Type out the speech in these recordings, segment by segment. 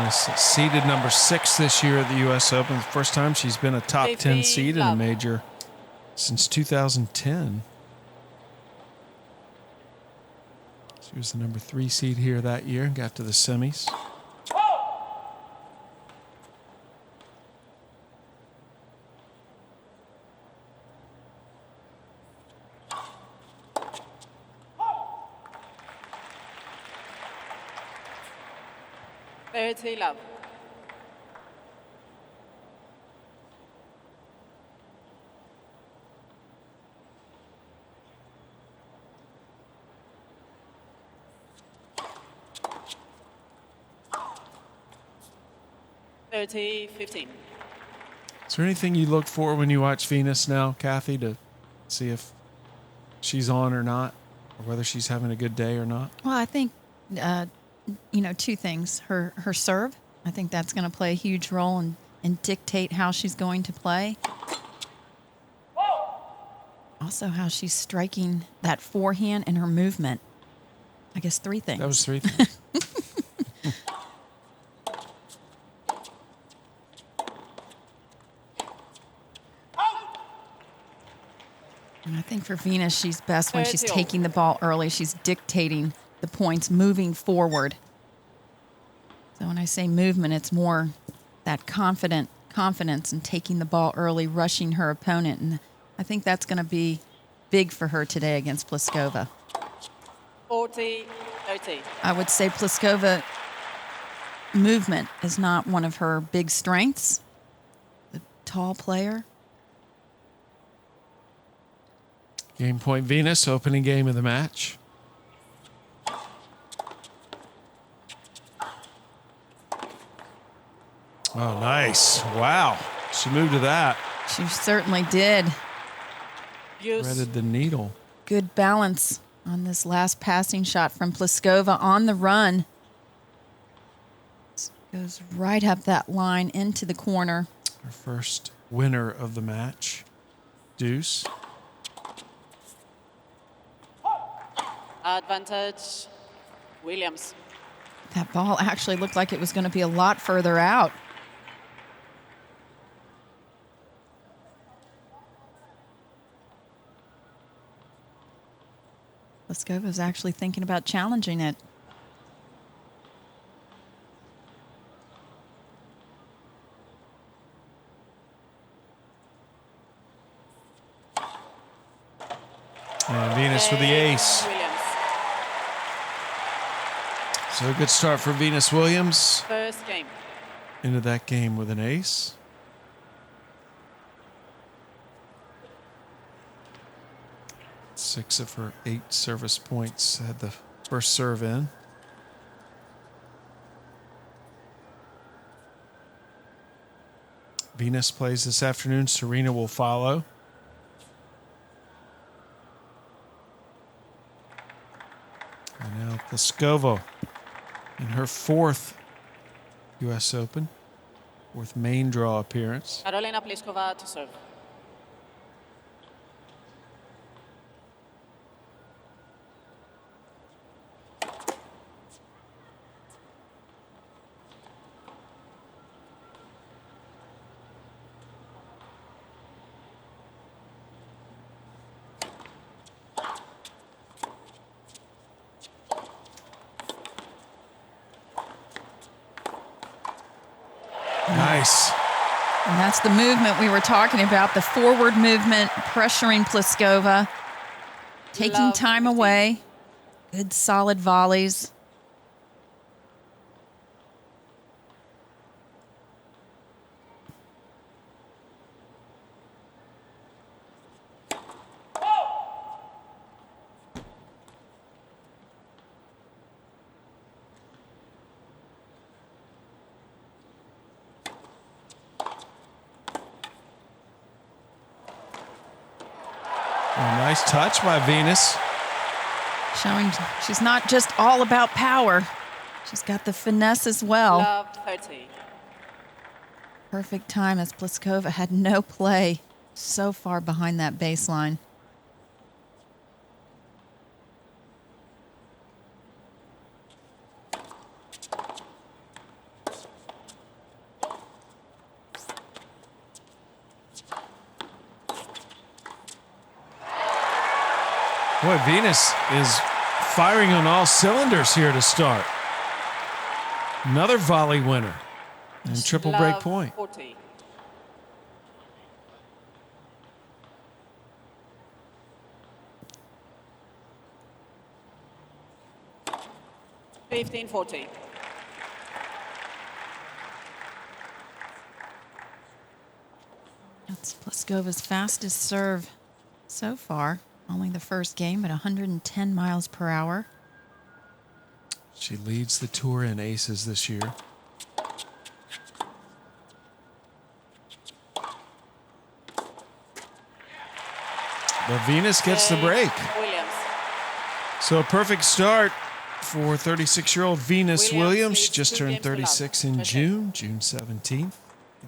Venus seeded number 6 this year at the U.S. Open. The first time she's been a top 10 seed in a major since 2010. She was the number 3 seed here that year and got to the semis. Love. $30-15. Is there anything you look for when you watch Venus now, Kathy, to see if she's on or not, or whether she's having a good day or not? Well, I think, you know, 2 things. Her serve, I think that's going to play a huge role and dictate how she's going to play. Also, how she's striking that forehand and her movement. I guess 3 things. That was 3 things. And I think for Venus, she's best when she's taking the ball early. She's dictating the points, moving forward. So when I say movement, it's more that confidence in taking the ball early, rushing her opponent. And I think that's going to be big for her today against Pliskova. 40-30. I would say Pliskova movement is not one of her big strengths. The tall player. Game point Venus, opening game of the match. Oh, nice. Wow. She moved to that. She certainly did. Threaded the needle. Good balance on this last passing shot from Pliskova on the run. Goes right up that line into the corner. Her first winner of the match. Deuce. Advantage, Williams. That ball actually looked like it was going to be a lot further out. Pliskova was actually thinking about challenging it. And Venus with the ace. So a good start for Venus Williams. First game. Into that game with an ace. Six of her 8 service points had the first serve in. Venus plays this afternoon. Serena will follow. And now Pliskova in her 4th U.S. Open, 4th main draw appearance. Karolina Pliskova to serve. Nice. And that's the movement we were talking about, the forward movement, pressuring Pliskova, taking time away, good solid volleys. Nice touch by Venus. Showing she's not just all about power. She's got the finesse as well. Love 30. Perfect time as Pliskova had no play so far behind that baseline. Boy, Venus is firing on all cylinders here to start. Another volley winner and triple break Love point. 40. $15-40. That's Pliskova's fastest serve so far. Only the first game at 110 miles per hour. She leads the tour in aces this year. But Venus gets the break. Williams. So a perfect start for 36-year-old Venus Williams. She leads just 2 turned games to love. 36 in Okay. June 17th.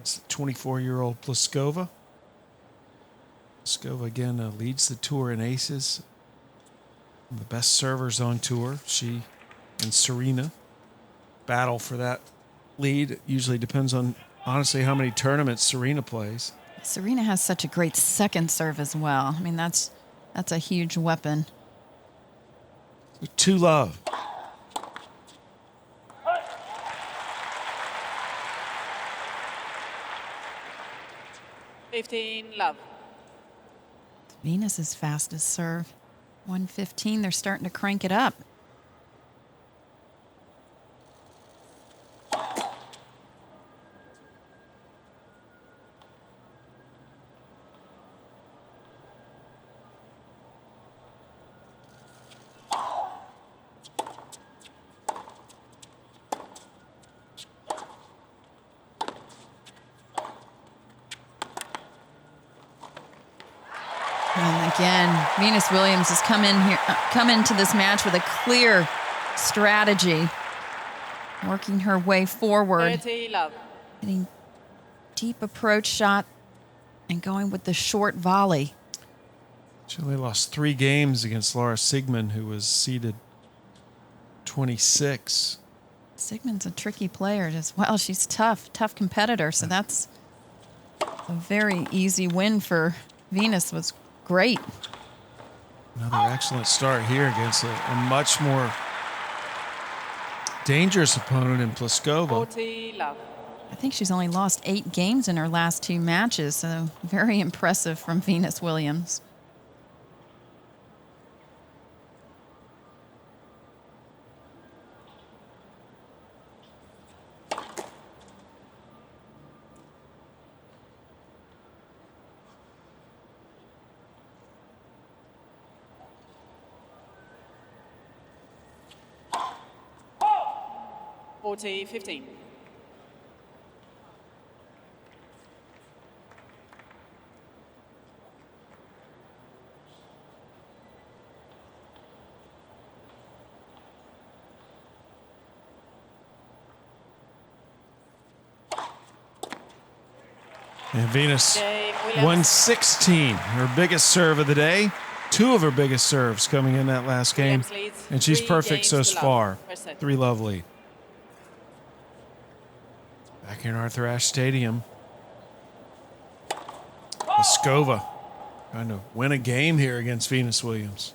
It's 24-year-old Pliskova. Pliskova again leads the tour in aces. The best servers on tour. She and Serena battle for that lead. It usually depends on, honestly, how many tournaments Serena plays. Serena has such a great second serve as well. I mean, that's a huge weapon. 2-love. $15-love. Venus's fastest serve. 115. They're starting to crank it up. And again, Venus Williams has come into this match with a clear strategy, working her way forward, 30-love. hitting deep approach shot and going with the short volley. She only lost 3 games against Laura Sigmund, who was seeded 26. Sigmund's a tricky player as well. She's tough competitor. So that's a very easy win for Venus. Was great. Another excellent start here against a much more dangerous opponent in Pliskova. 40-love. I think she's only lost 8 games in her last 2 matches. So very impressive from Venus Williams. $40-15. And Venus Game, Williams. 116, her biggest serve of the day. 2 of her biggest serves coming in that last game. Williams leads And she's 3 perfect so games to love. far. First set. 3-love lead. Back in Arthur Ashe Stadium. Pliskova trying to win a game here against Venus Williams.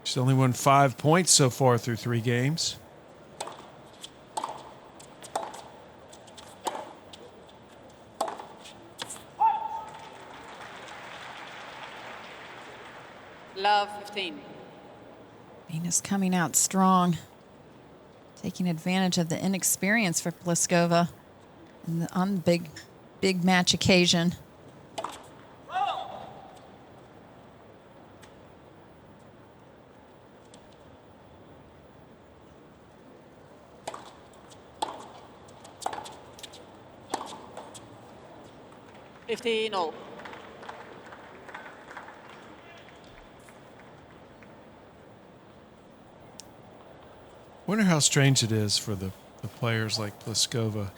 She's only won 5 points so far through 3 games. Love 15. Venus coming out strong, taking advantage of the inexperience for Pliskova on the big match occasion. $15-all. Wonder how strange it is for the players like Pliskova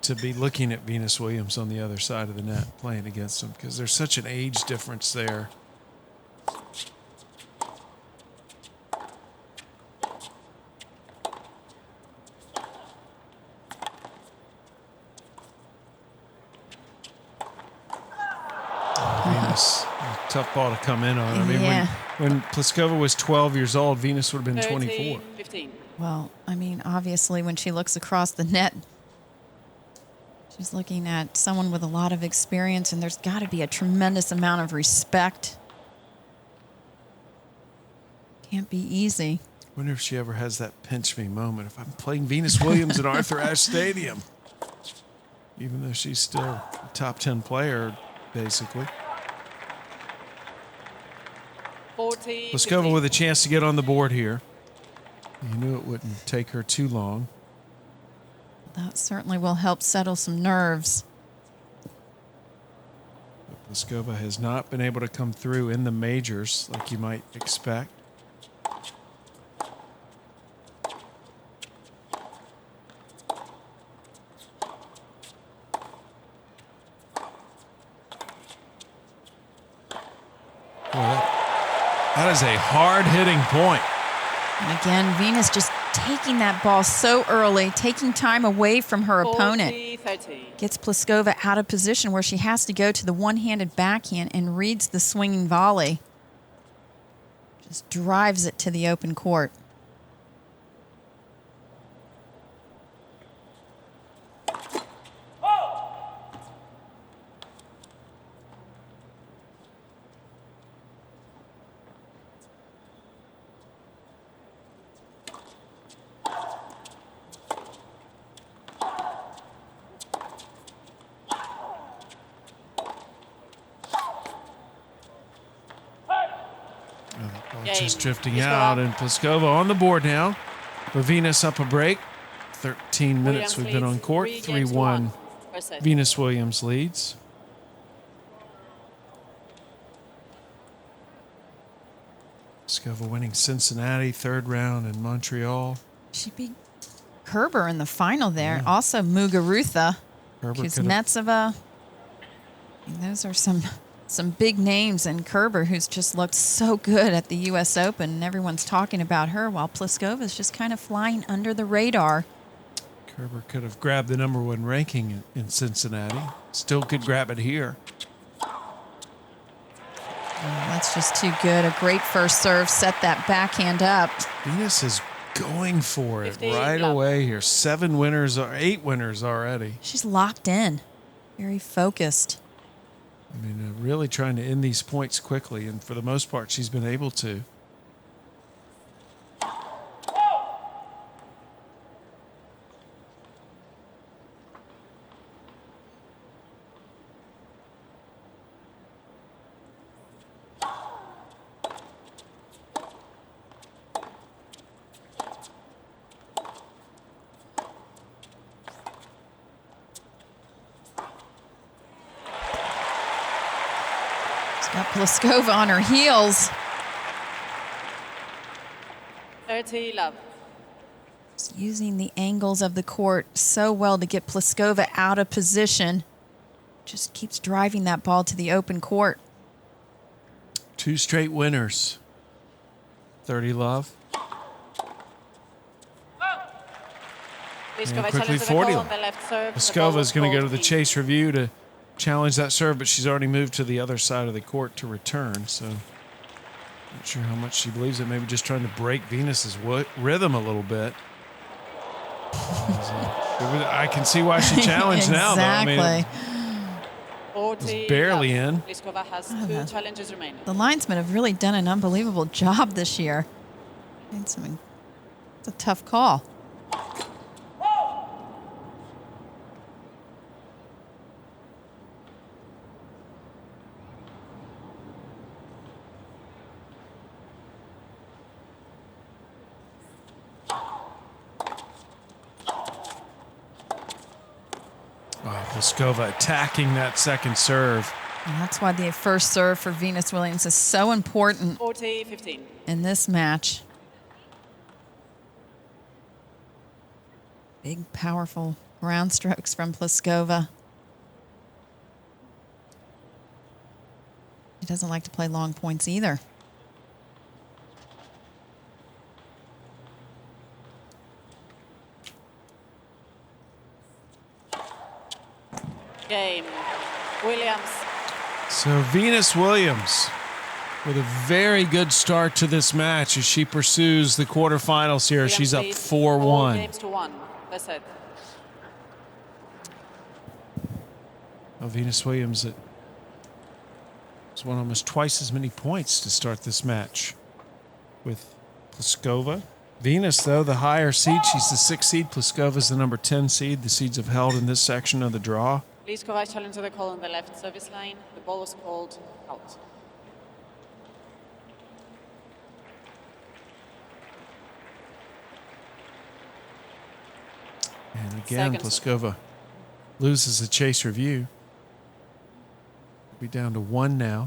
to be looking at Venus Williams on the other side of the net playing against them, because there's such an age difference there. Venus. A tough ball to come in on. I mean, Yeah. when Pliskova was 12 years old, Venus would have been 30, 24. 15. Well, I mean, obviously, when she looks across the net, she's looking at someone with a lot of experience, and there's got to be a tremendous amount of respect. Can't be easy. Wonder if she ever has that pinch me moment. If I'm playing Venus Williams at Arthur Ashe Stadium, even though she's still a top 10 player, basically. 40, Pliskova 15. with a chance to get on the board here. You knew it wouldn't take her too long. That certainly will help settle some nerves. But Pliskova has not been able to come through in the majors like you might expect. That is a hard-hitting point. And again, Venus just taking that ball so early, taking time away from her 40, opponent. 30. Gets Pliskova out of position where she has to go to the one-handed backhand and reads the swinging volley. Just drives it to the open court. Just drifting Pliskova. out, and Pliskova on the board now. But Venus up a break. 13 minutes we've been on court. 3-1 Venus Williams leads. Pliskova winning Cincinnati, third round in Montreal. She beat Kerber in the final there. Also Muguruza, Kuznetsova. And those are some big names, and Kerber, who's just looked so good at the U.S. Open, and everyone's talking about her, while Pliskova's just kind of flying under the radar. Kerber could have grabbed the #1 ranking in Cincinnati. Still could grab it here. Oh, that's just too good. A great first serve, set that backhand up. Venus is going for it 15 right love. away here. 8 winners already. She's locked in, very focused. I mean, really trying to end these points quickly, and for the most part, she's been able to. Got Pliskova on her heels. 30 love. Just using the angles of the court so well to get Pliskova out of position. Just keeps driving that ball to the open court. 2 straight winners. 30 love. Pliskova quickly challenges the 40 call love. on the left serve. The ball Pliskova was is going to go to the 14. chase review to challenge that serve, but she's already moved to the other side of the court to return, so not sure how much she believes it. Maybe just trying to break Venus's rhythm a little bit. I can see why she challenged now, though. I mean, 40 was barely love. in. Pliskova has 2 challenges remaining. The linesmen have really done an unbelievable job this year. It's a tough call. Pliskova attacking that second serve. And that's why the first serve for Venus Williams is so important 40-15. in this match. Big, powerful ground strokes from Pliskova. She doesn't like to play long points either. Game. Williams. So Venus Williams with a very good start to this match as she pursues the quarterfinals here. She's up 4-1. Games to 1. That's it. Well, Venus Williams has won almost twice as many points to start this match with Pliskova. Venus, though, the higher seed. She's the 6th seed. Pliskova's the number 10 seed. The seeds have held in this section of the draw. Pliskova challenged the call on the left service line. The ball was called out. And again, Pliskova loses the chase review. Be down to 1 now.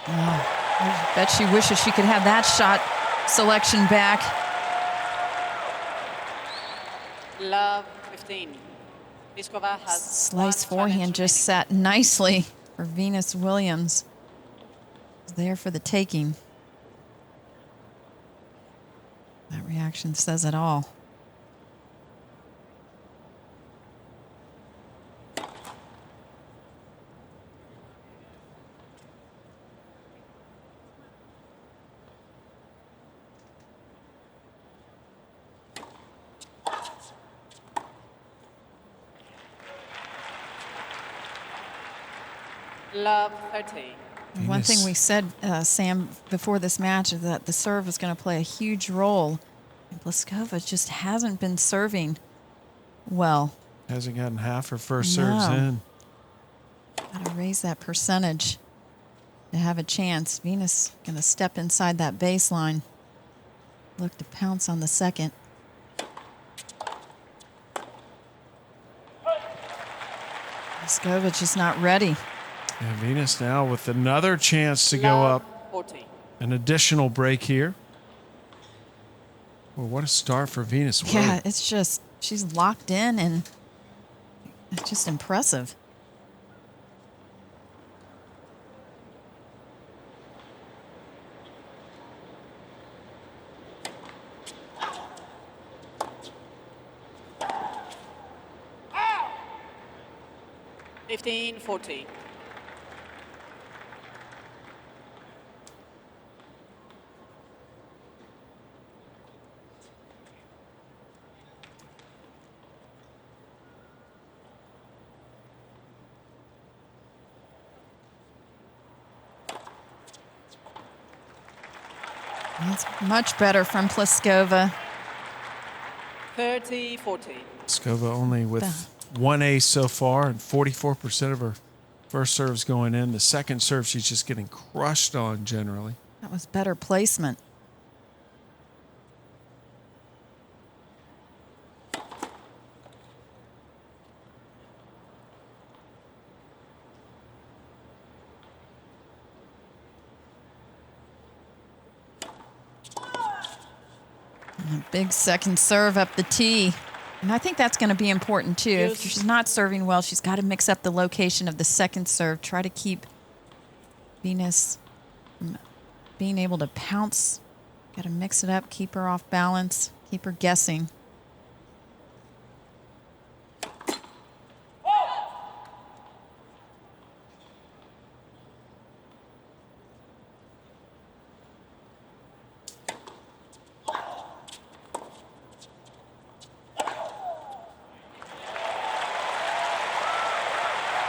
I bet she wishes she could have that shot selection back. Love 15. Pliskova has Slice one forehand challenge just remaining. sat nicely for Venus Williams. It's there for the taking. That reaction says it all. Love 30. One thing Venus. we said, Sam, before this match is that the serve is going to play a huge role. And Pliskova just hasn't been serving well. Hasn't gotten half her first serves No. in. Got to raise that percentage to have a chance. Venus going to step inside that baseline. Look to pounce on the second. Pliskova just not ready. And Venus now with another chance to go Love up 40. an additional break here. Well, what a start for Venus. Whoa. Yeah, it's just, she's locked in and it's just impressive. Ah! 15-40. It's much better from Pliskova. 30-40. Pliskova only with 1 ace so far and 44% of her first serves going in. The second serve she's just getting crushed on generally. That was better placement. And a big second serve up the tee. And I think that's going to be important too. If Yes. she's not serving well, she's got to mix up the location of the second serve. Try to keep Venus from being able to pounce. Got to mix it up, keep her off balance, keep her guessing.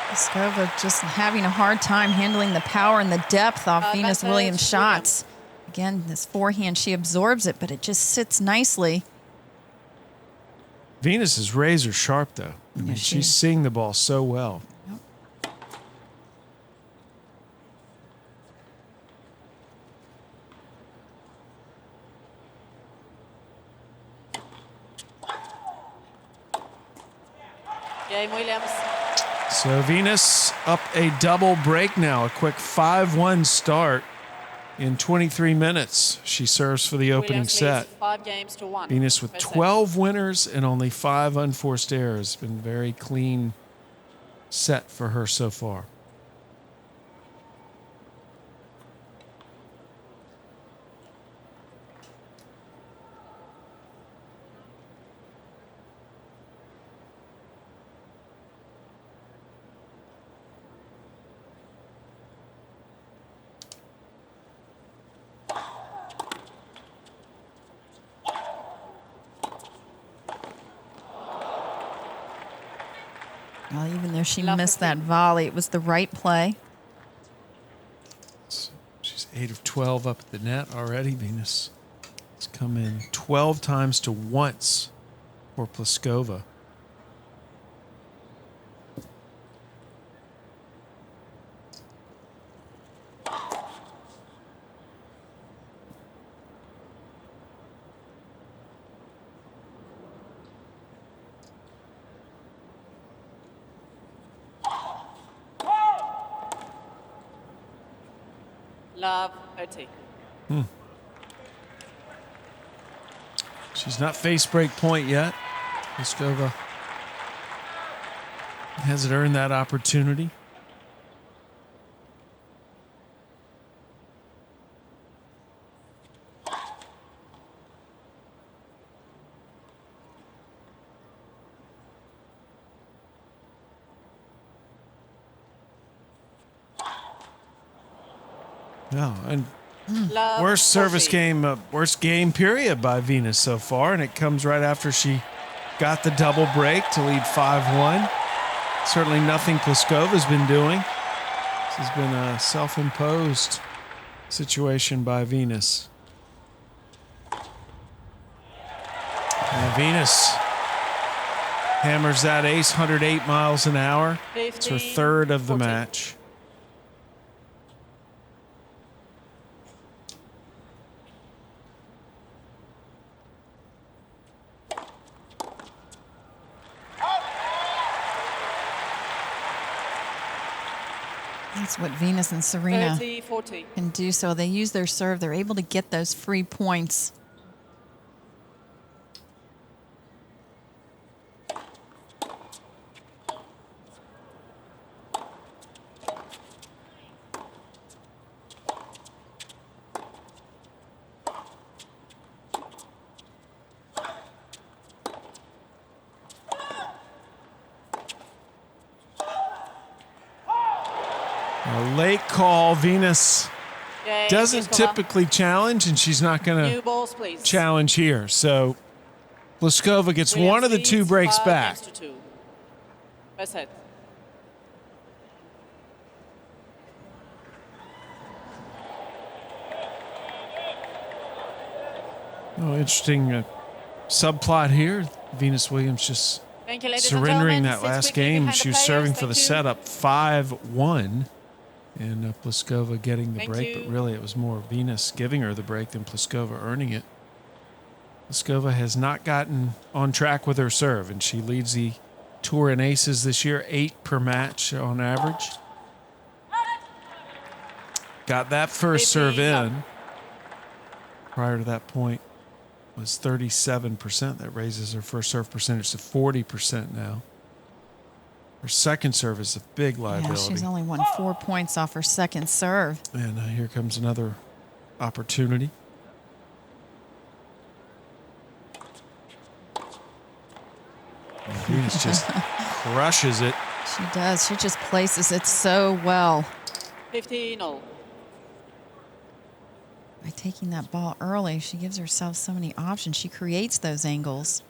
Pliskova just having a hard time handling the power and the depth off Venus advantage, Williams' shots. Again, this forehand, she absorbs it, but it just sits nicely. Venus is razor sharp though. I mean, Yeah, she she's is. seeing the ball so well. Game Williams. So Venus up a double break now, a quick 5-1 start in 23 minutes. She serves for the opening Williams set. leads 5 games to 1. Venus with First set. 12 winners and only 5 unforced errors. Been a very clean set for her so far. Well, even though she Love missed 15. that volley, it was the right play. She's 8 of 12 up at the net already. Venus has come in 12 times to once for Pliskova. Love 30. She's not face break point yet. Pliskova hasn't earned that opportunity. No, and Love worst service 40. game, worst game period by Venus so far, and it comes right after she got the double break to lead 5-1. Certainly nothing Pliskova's been doing. This has been a self-imposed situation by Venus. And Venus hammers that ace 108 miles an hour. It's her 15, third of the 14. match. That's what Venus and Serena 30, 40. can do. So they use their serve. They're able to get those free points. A late call. Venus Game, doesn't Pliskova. typically challenge, and she's not going New to balls, please. challenge here. So Pliskova gets Williams one of the leads two breaks 5 back. games to 2. First set. Oh, interesting subplot here. Venus Williams just Thank you, ladies and surrendering gentlemen. that Sit last quickly game. behind She the was players. serving for the Thank you. setup 5-1. And Pliskova getting the Thank break, you. but really it was more Venus giving her the break than Pliskova earning it. Pliskova has not gotten on track with her serve, and she leads the tour in aces this year, 8 per match on average. Got that first serve 15 love. in. Prior to that point was 37%. That raises her first serve percentage to 40% now. Her second serve is a big Yeah, liability. she's only won 4 points off her second serve. And here comes another opportunity. And Venus just crushes it. She does. She just places it so well. 15 all. By taking that ball early, she gives herself so many options. She creates those angles.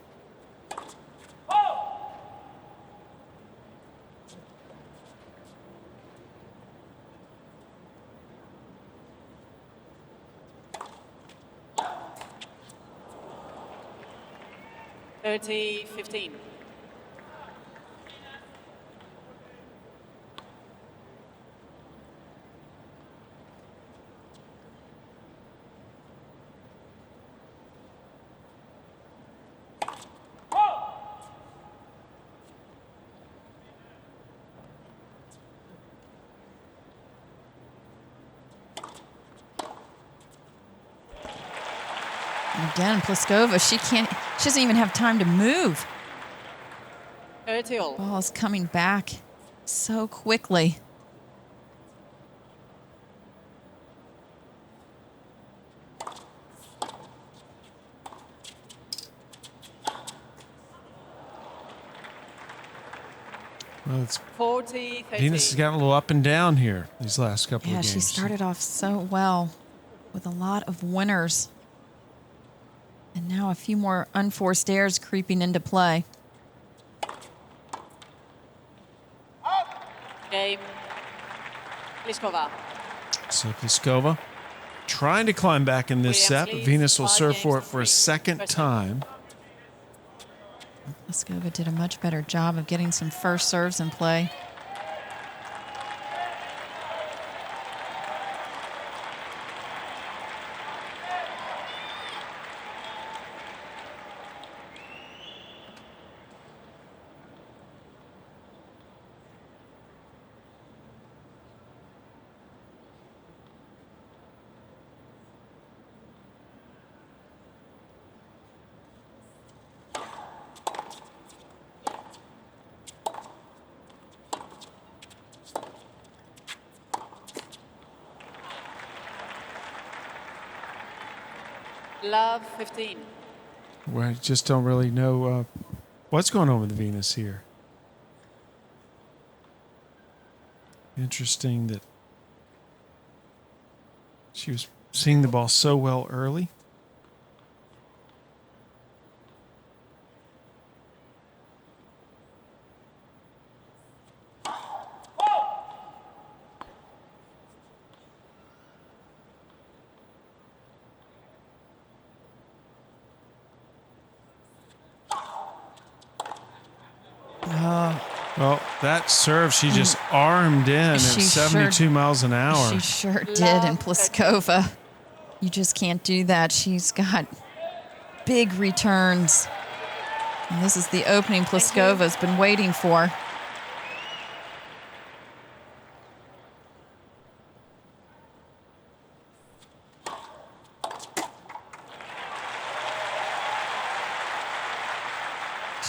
Thirty, 15. And again, Pliskova, she doesn't even have time to move. 30 all. Ball is coming back so quickly. Well, it's 40, 30. Venus has gotten a little up and down here these last couple Yeah, of games. she started off so well with a lot of winners. And now a few more unforced errors creeping into play. Pliskova. So Pliskova trying to climb back in this set, but Venus will serve for it for a second time. Pliskova did a much better job of getting some first serves in play. Love 15. We just don't really know what's going on with Venus here. Interesting that she was seeing the ball so well early. Well, that serve, she just armed in at 72 miles an hour. She sure did. And Pliskova, you just can't do that. She's got big returns. And this is the opening Pliskova's been waiting for.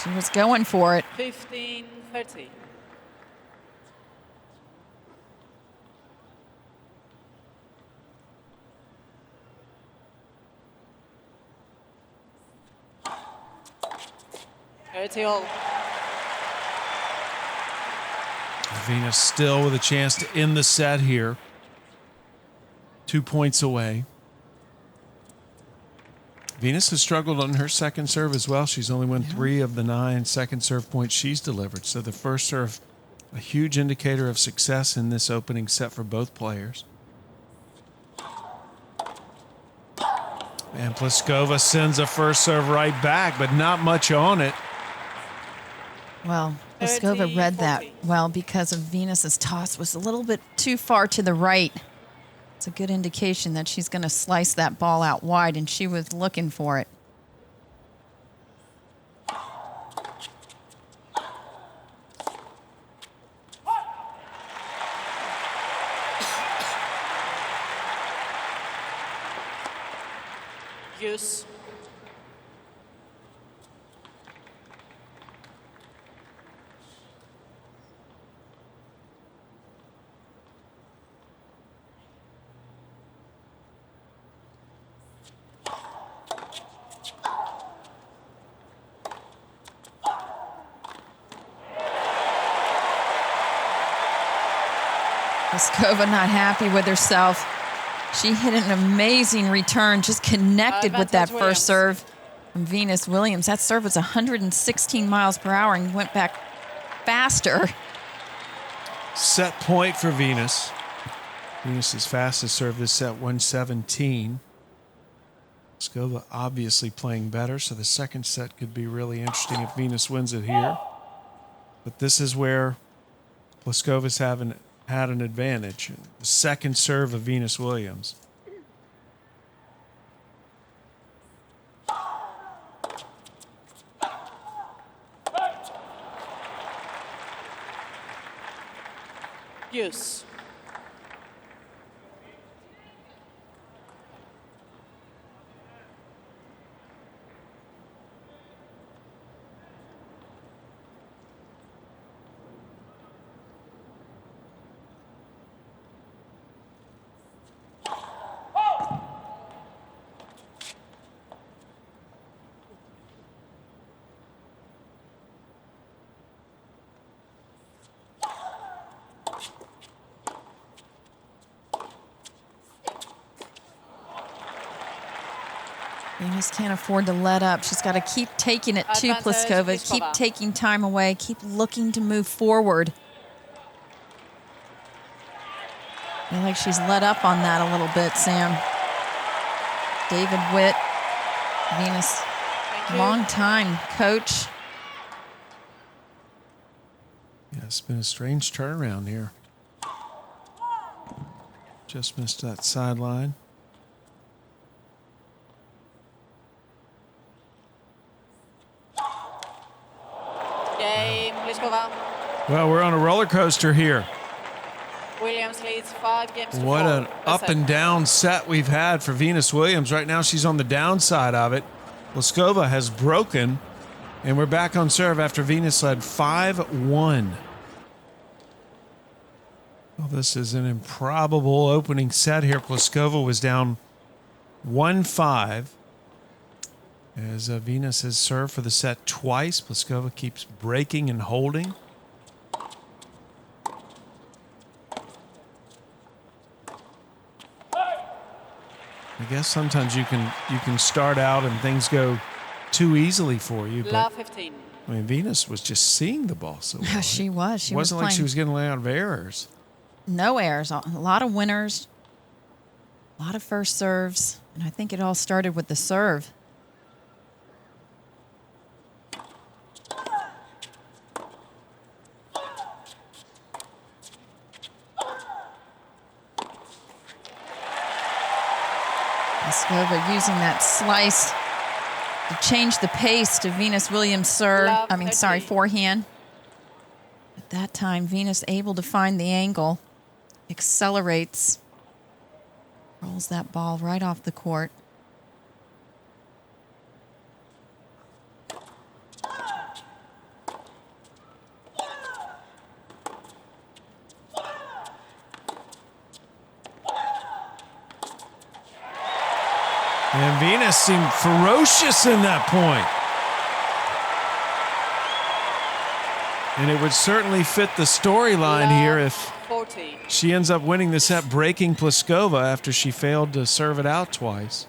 She was going for it. 15-30. All. Venus still with a chance to end the set here. 2 points away. Venus has struggled on her second serve as well. She's only won 3 of the 9 second serve points she's delivered. So the first serve, a huge indicator of success in this opening set for both players. And Pliskova sends a first serve right back, but not much on it. Well, Pliskova read that well because of Venus's toss was a little bit too far to the right. It's a good indication that she's going to slice that ball out wide, and she was looking for it. Use. Pliskova not happy with herself. She hit an amazing return, just connected with that first serve from Venus Williams. That serve was 116 miles per hour and went back faster. Set point for Venus. Venus's fastest serve this set, 117. Pliskova obviously playing better, so the second set could be really interesting if Venus wins it here. But this is where Pliskova's had an advantage. The second serve of Venus Williams. Use. Venus can't afford to let up. She's got to keep taking it to Pliskova, keep taking time away, keep looking to move forward. feel like she's let up on that a little bit, Sam. David Witt, Venus, long time coach. Yeah, it's been a strange turnaround here. Just missed that sideline. Game, Pliskova. Well, we're on a roller coaster here. Williams leads 5 games to 4. What an That's up it. and down set we've had for Venus Williams. Right now she's on the downside of it. Pliskova has broken, and we're back on serve after Venus led 5-1. Well, this is an improbable opening set here. Pliskova was down 1-5 as Venus has served for the set twice. Pliskova keeps breaking and holding. I guess sometimes you can start out and things go too easily for you. Love But 15. I mean, Venus was just seeing the ball so well. Yeah, she was. She It wasn't like she playing was getting a lot of errors. no errors, a lot of winners, a lot of first serves, and I think it all started with the serve. Pliskova using that slice to change the pace to Venus Williams' serve. Love I mean, sorry, 13. forehand. At that time, Venus able to find the angle, accelerates, rolls that ball right off the court. And Venus seemed ferocious in that point. And it would certainly fit the storyline here if 40. she ends up winning the set, breaking Pliskova after she failed to serve it out twice.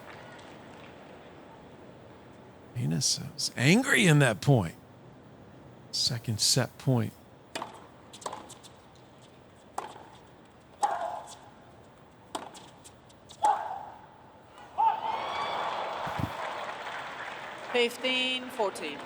Venus was angry in that point. Second set point. Fifteen, 14.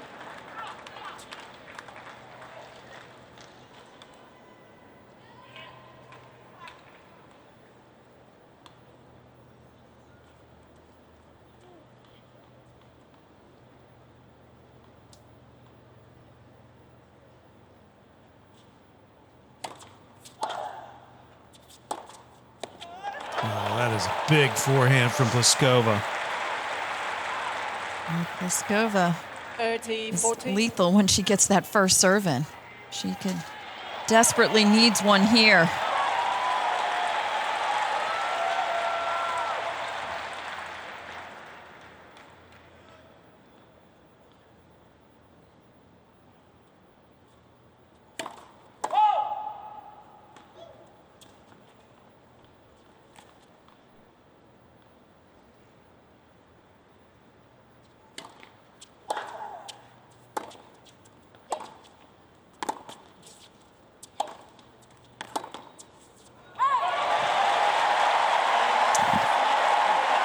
Oh, that is a big forehand from Pliskova. And Pliskova 30, is 40. lethal when she gets that first serve in. She could desperately needs one here.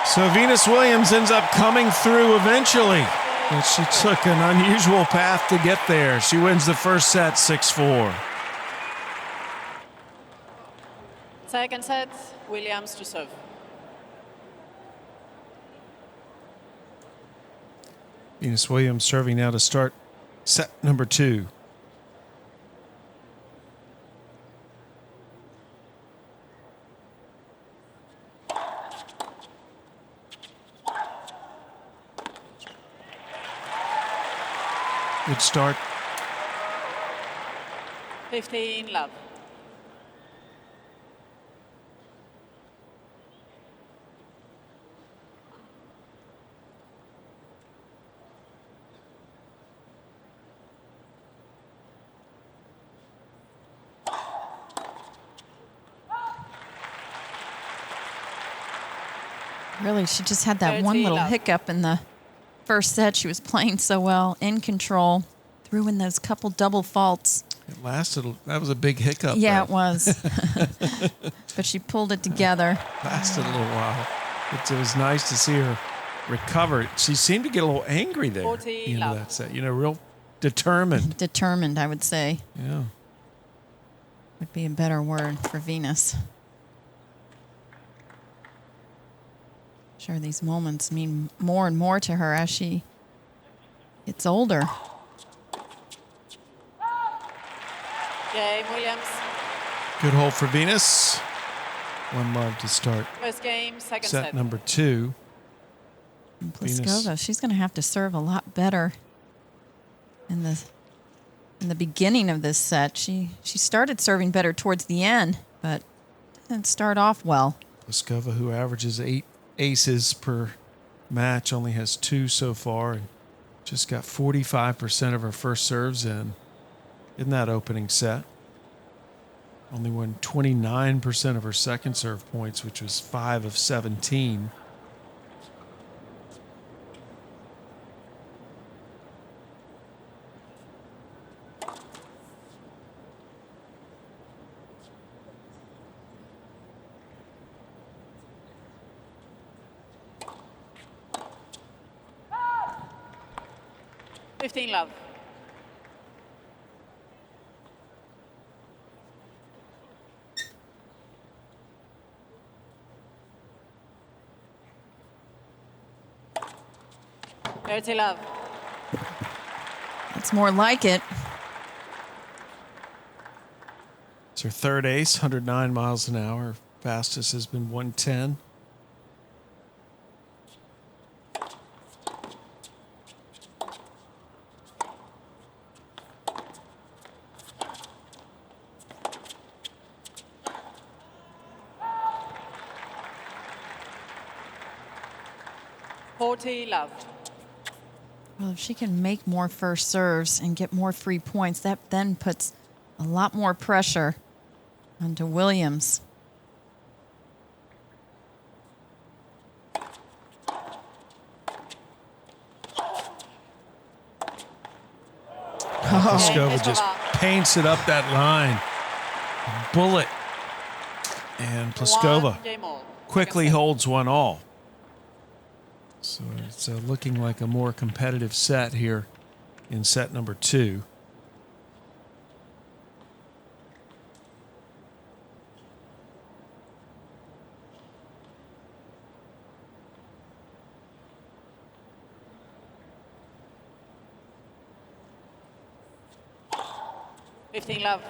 So Venus Williams ends up coming through eventually. But she took an unusual path to get there. She wins the first set 6-4. Second set, Williams to serve. Venus Williams serving now to start set number 2. Good start. 15, love. Really, she just had that one 30 little love. hiccup in the first set. She was playing so well, in control. Threw in those couple double faults. It lasted. That was a big hiccup. Yeah, though. it was. But she pulled it together. Lasted a little while. It was nice to see her recover. She seemed to get a little angry there at the end of that set. Real determined. Determined, I would say. Yeah. Would be a better word for Venus. Sure, these moments mean more and more to her as she gets older. Game, Williams. Good hold for Venus. 1-love to start First game, second set set. number 2. And Pliskova, she's going to have to serve a lot better in the beginning of this set. She started serving better towards the end, but didn't start off well. Pliskova, who averages 8 aces per match, only has 2 so far, and just got 45% of her first serves in that opening set. Only won 29% of her second serve points, which was 5 of 17. Love. Dirty love. It's more like it. It's her third ace, 109 miles an hour. Fastest has been 110. Love. Well, if she can make more first serves and get more free points, that then puts a lot more pressure onto Williams. Pliskova just paints it up that line. Bullet. And Pliskova quickly holds 1-all. So it's looking like a more competitive set here in set number 2. Love.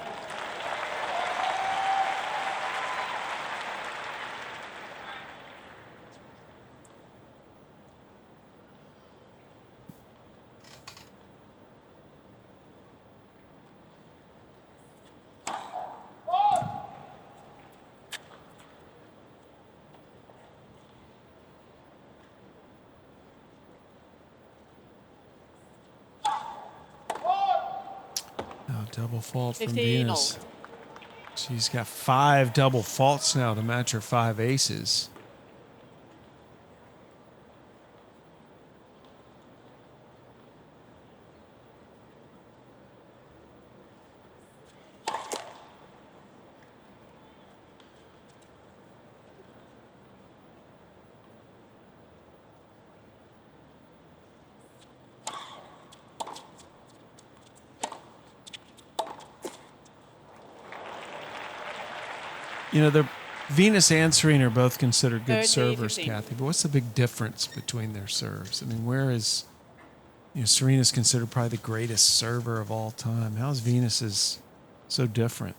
Double fault from 15-all. Venus. She's got 5 double faults now to match her 5 aces. The Venus and Serena are both considered good 30, servers, 15. Kathy. But what's the big difference between their serves? I mean, where is Serena's considered probably the greatest server of all time. How is Venus so different?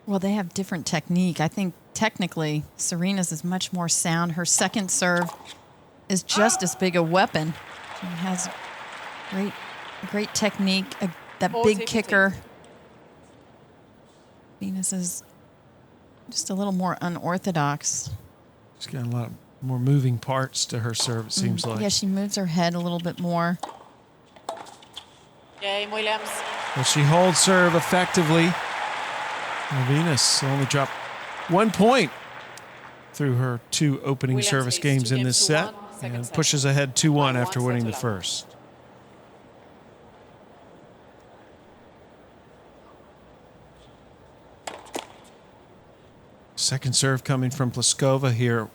Well, they have different technique. I think technically Serena's is much more sound. Her second serve is just as big a weapon. She has great technique, that big kicker. Venus is just a little more unorthodox. She's got a lot more moving parts to her serve, it seems like. Yeah, she moves her head a little bit more. Game, Williams. Well, she holds serve effectively. And Venus only dropped 1 point through her 2 opening Williams service leads games 2 in games this to set 1, second and set. pushes ahead 2-1 after 1-1 winning the set to love. first. Second serve coming from Pliskova here.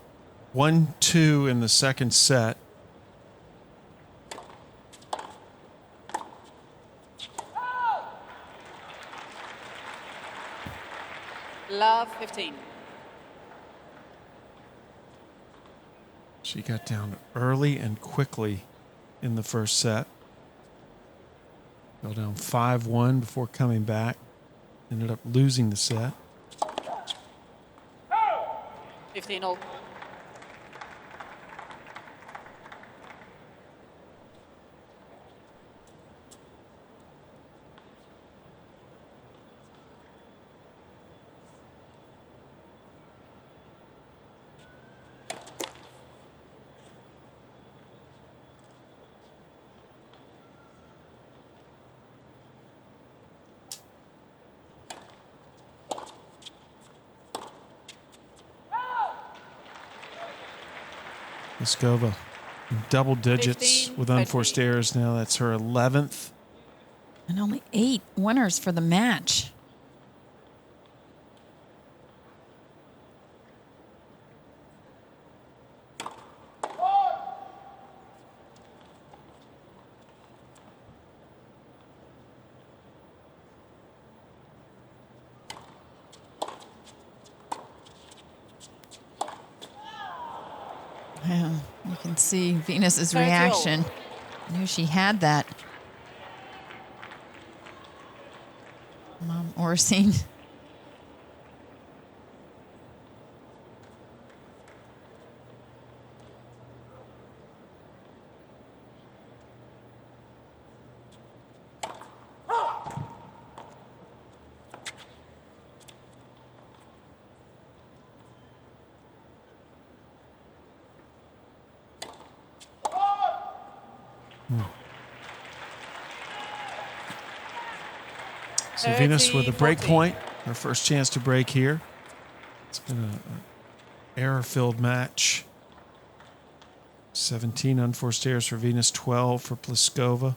1-2 in the second set. Love 15. She got down early and quickly in the first set. Fell down 5-1 before coming back. Ended up losing the set. 15-all. Pliskova in double digits 15, with unforced 13. errors now. That's her 11th. And only 8 winners for the match. Yeah, you can see Venus's 30-all. reaction. I knew she had that. Mom Orsine. So Venus with a break 30-14. point. Her first chance to break here. It's been an error-filled match. 17 unforced errors for Venus, 12 for Pliskova.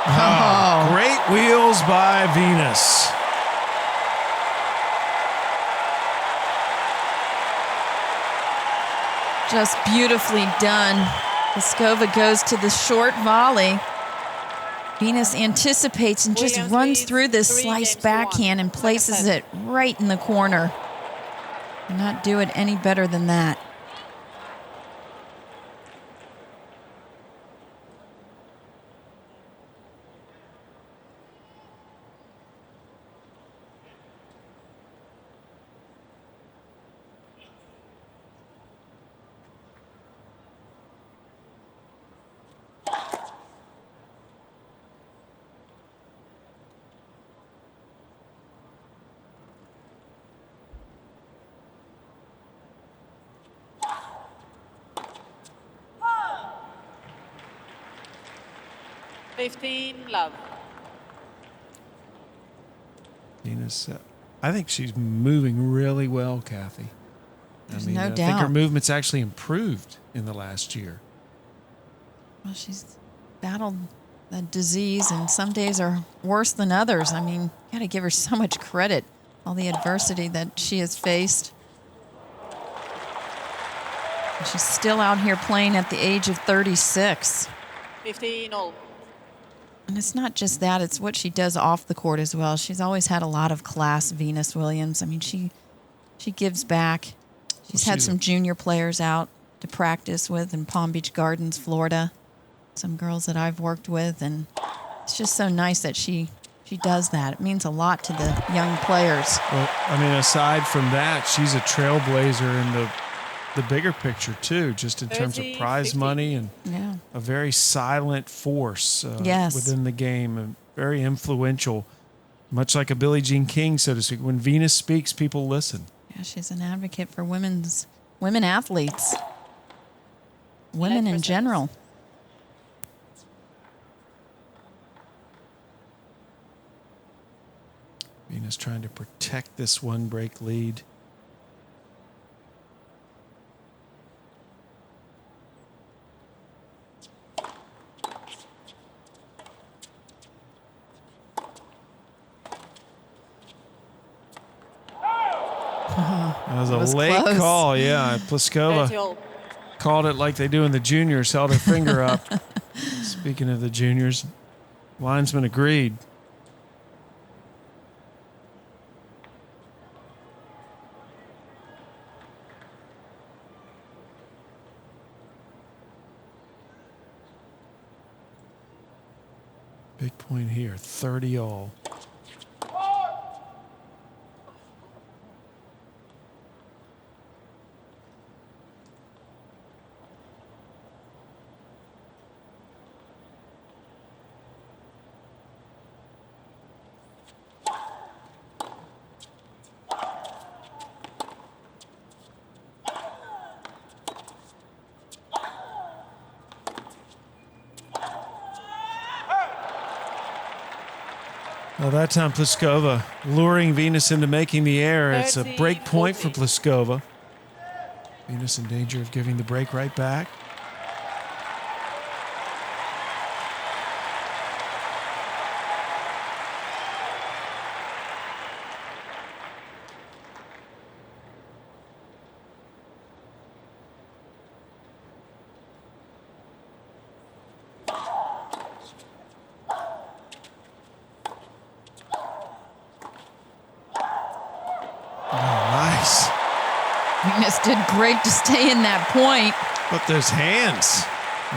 Oh. Great wheels by Venus. Just beautifully done. Pliskova goes to the short volley. Venus anticipates and just Williams runs leads through this 3 slice games to 1. backhand and Second places set. it right in the corner. Cannot do it any better than that. Love. Venus, I think she's moving really well, Kathy. There's no I think her doubt. movement's actually improved in the last year. Well, she's battled the disease, and some days are worse than others. I mean, got to give her so much credit, all the adversity that she has faced. And she's still out here playing at the age of 36. 15-all. And it's not just that, it's what she does off the court as well. She's always had a lot of class, Venus Williams. I mean, she gives back. She's had she's some junior players out to practice with in Palm Beach Gardens, Florida. Some girls that I've worked with, and it's just so nice that she does that. It means a lot to the young players. Well, I mean, aside from that, she's a trailblazer in the bigger picture too, just in terms of 30, prize 50. money and Yeah. a very silent force Yes. within the game and very influential, much like a Billie Jean King, so to speak. When Venus speaks, people listen. Yeah, she's an advocate for women athletes, women in 11%. general. Venus trying to protect this one break lead. That was It was a late close. call. Yeah, 30 Pliskova all. called it like they do in the juniors, held her finger up. Speaking of the juniors, linesman agreed. Big point here, 30 all. Well, that time Pliskova luring Venus into making the error. It's a 30, break point for 40. Pliskova. Venus in danger of giving the break right back. Nice. Venus did great to stay in that point. But those hands,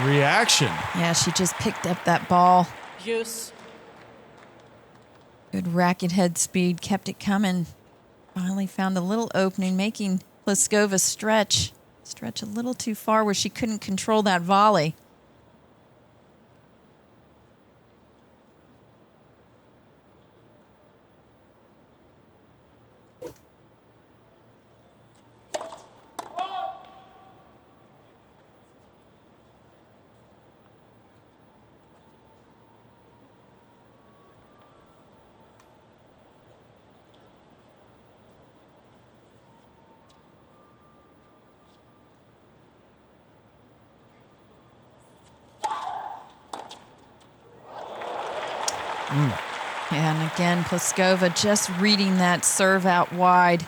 reaction. Yeah, she just picked up that ball. Use. Good racket head speed, kept it coming. Finally found a little opening, making Pliskova stretch a little too far where she couldn't control that volley. And again, Pliskova just reading that serve out wide.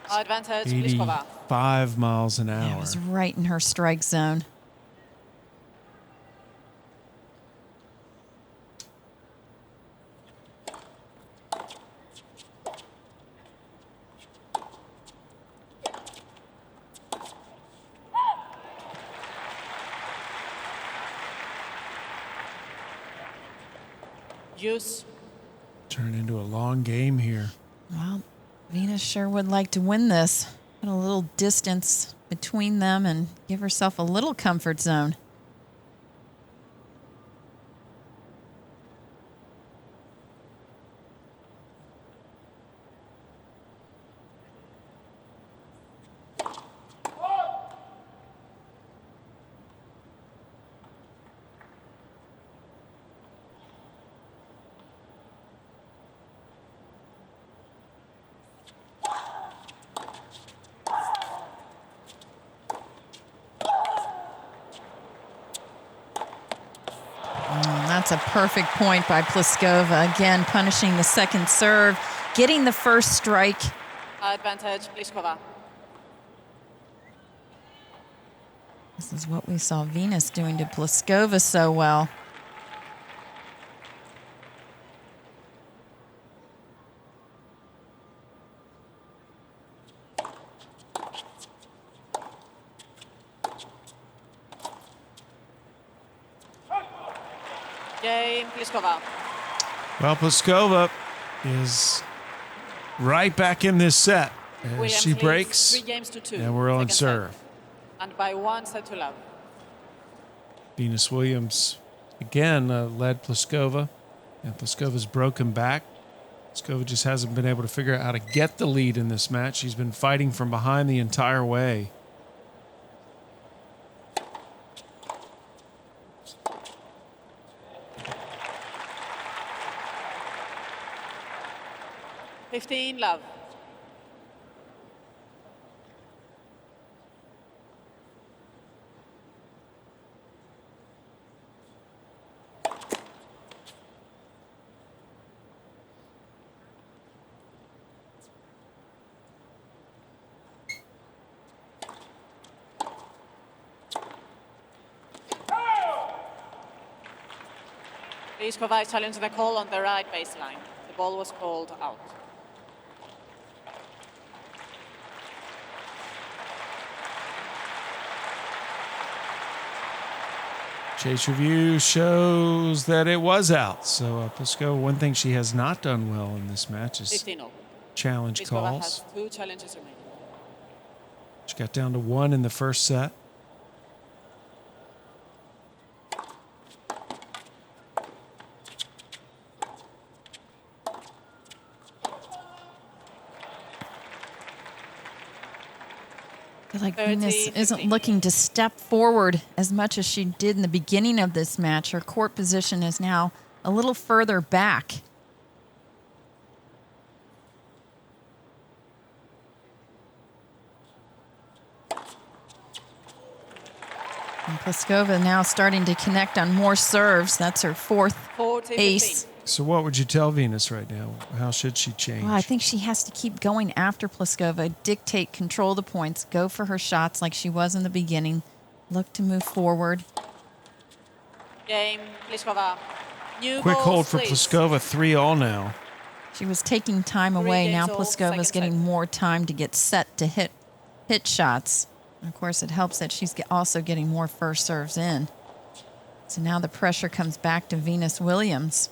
Advantage, Pliskova. 85 miles an Yeah, hour. it was right in her strike zone. Use. Turn into a long game here. Well, Venus sure would like to win this. Put a little distance between them and give herself a little comfort zone. That's a perfect point by Pliskova. Again, punishing the second serve, getting the first strike. Advantage, Pliskova. This is what we saw Venus doing to Pliskova so well. Game, Pliskova. Well, Pliskova is right back in this set. As Williams she leads breaks, 3 games to 2. and we're on Second serve. set. And by 1 set to love. Venus Williams again led Pliskova, and Pliskova's broken back. Pliskova just hasn't been able to figure out how to get the lead in this match. She's been fighting from behind the entire way. $15 love. Pliskova is challenging the call on the right baseline. The ball was called out. Chase review shows that it was out. So Pliskova, one thing she has not done well in this match is 15-0. challenge Pliskova calls. has 2 challenges remaining. She got down to 1 in the first set. I feel like 30, Venus isn't 15. looking to step forward as much as she did in the beginning of this match. Her court position is now a little further back. And Pliskova now starting to connect on more serves. That's her 4th 40, ace. 15. So what would you tell Venus right now? How should she change? Well, I think she has to keep going after Pliskova, dictate, control the points, go for her shots like she was in the beginning, look to move forward. Game, Pliskova. New Quick balls, hold for please. Pliskova, 3-all now. She was taking time away. games Now old, Pliskova's second getting set. more time to get set to hit shots. And of course, it helps that she's also getting more first serves in. So now the pressure comes back to Venus Williams.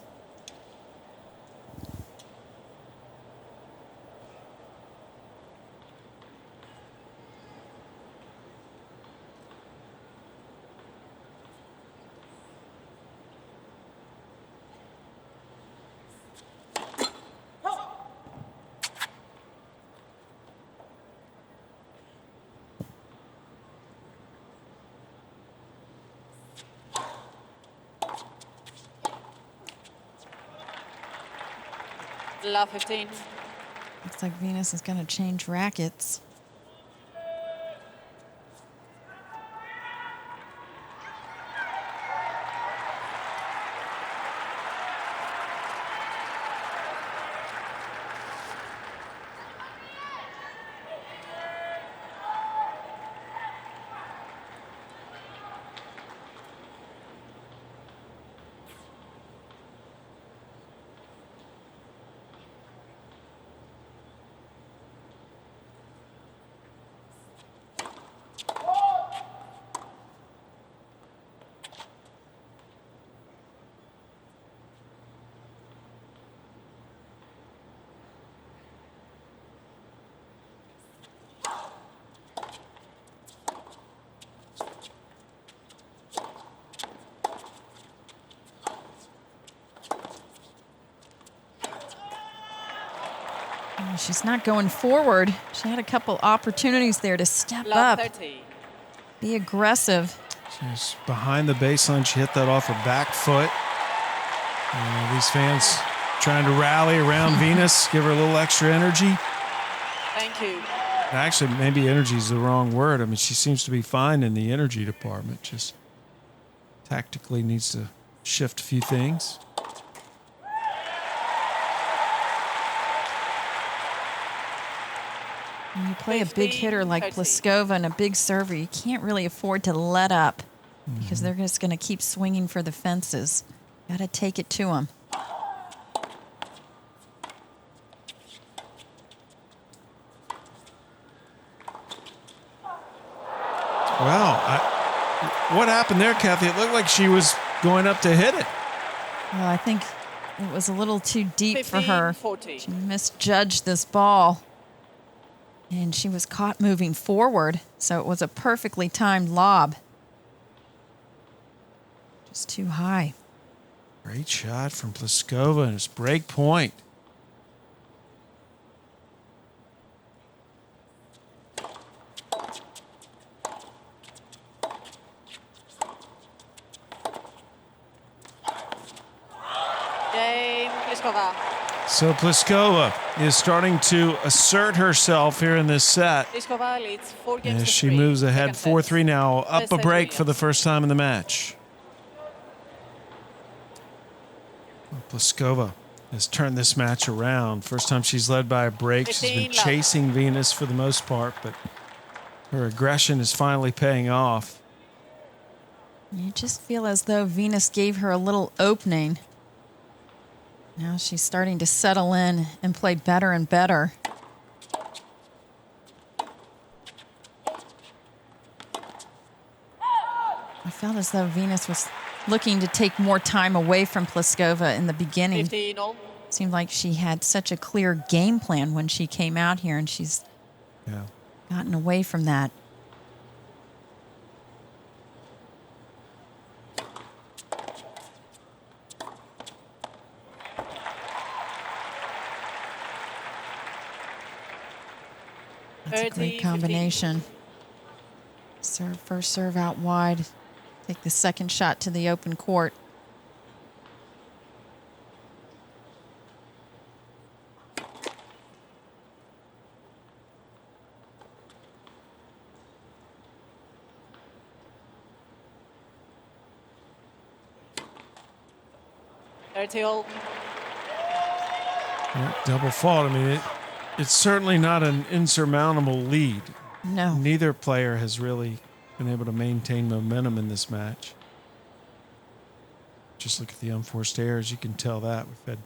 Love 15. Looks like Venus is going to change rackets. She's not going forward. She had a couple opportunities there to step Love up, 30. be aggressive. She's behind the baseline. She hit that off her back foot. These fans trying to rally around Venus, give her a little extra energy. Thank you. Actually, maybe energy is the wrong word. I mean, she seems to be fine in the energy department. Just tactically needs to shift a few things. When you play a big 15, hitter like 30. Pliskova and a big server, you can't really afford to let up because they're just going to keep swinging for the fences. Got to take it to them. Wow. What happened there, Kathy? It looked like she was going up to hit it. Well, I think it was a little too deep for 15, her. 40. She misjudged this ball. And she was caught moving forward, so it was a perfectly timed lob. Just too high. Great shot from Pliskova and it's break point. Game, Pliskova. So Pliskova is starting to assert herself here in this set Pliskova leads 4 games as to she 3. moves ahead Second 4-3 now, up First a set, break for the Williams. first time in the match. Pliskova has turned this match around. First time she's led by a break. She's been 15 love. chasing Venus for the most part, but her aggression is finally paying off. You just feel as though Venus gave her a little opening. Now she's starting to settle in and play better and better. I felt as though Venus was looking to take more time away from Pliskova in the beginning. 15-all. Seemed like she had such a clear game plan when she came out here, and she's gotten away from that. That's a great 30-15. combination. Serve, first serve out wide. Take the second shot to the open court. All. Double fault. I mean, it's certainly not an insurmountable lead. No. Neither player has really been able to maintain momentum in this match. Just look at the unforced errors. You can tell that. We've had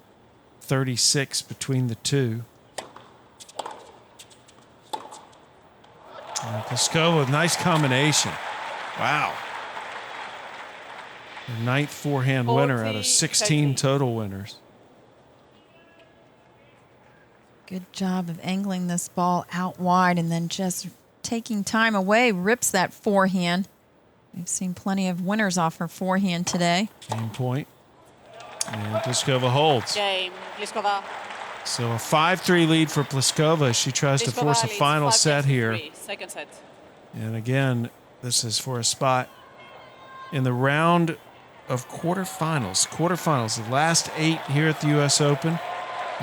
36 between the two. Pliskova, nice combination. Wow. The 9th forehand winner out of 16 total winners. Good job of angling this ball out wide and then just taking time away. Rips that forehand. We've seen plenty of winners off her forehand today. Game point. And Pliskova holds. Game, Pliskova. So a 5-3 lead for Pliskova as she tries to force a final set here. Second set. And again, this is for a spot in the round of quarterfinals. Quarterfinals, the last 8 here at the U.S. Open.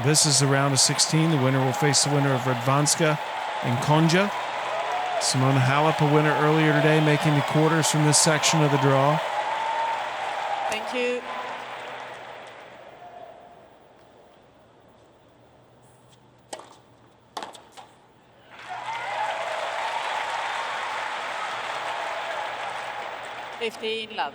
This is the round of 16. The winner will face the winner of Radwanska and Konja. Simona Halep, a winner earlier today, making the quarters from this section of the draw. Thank you. Love.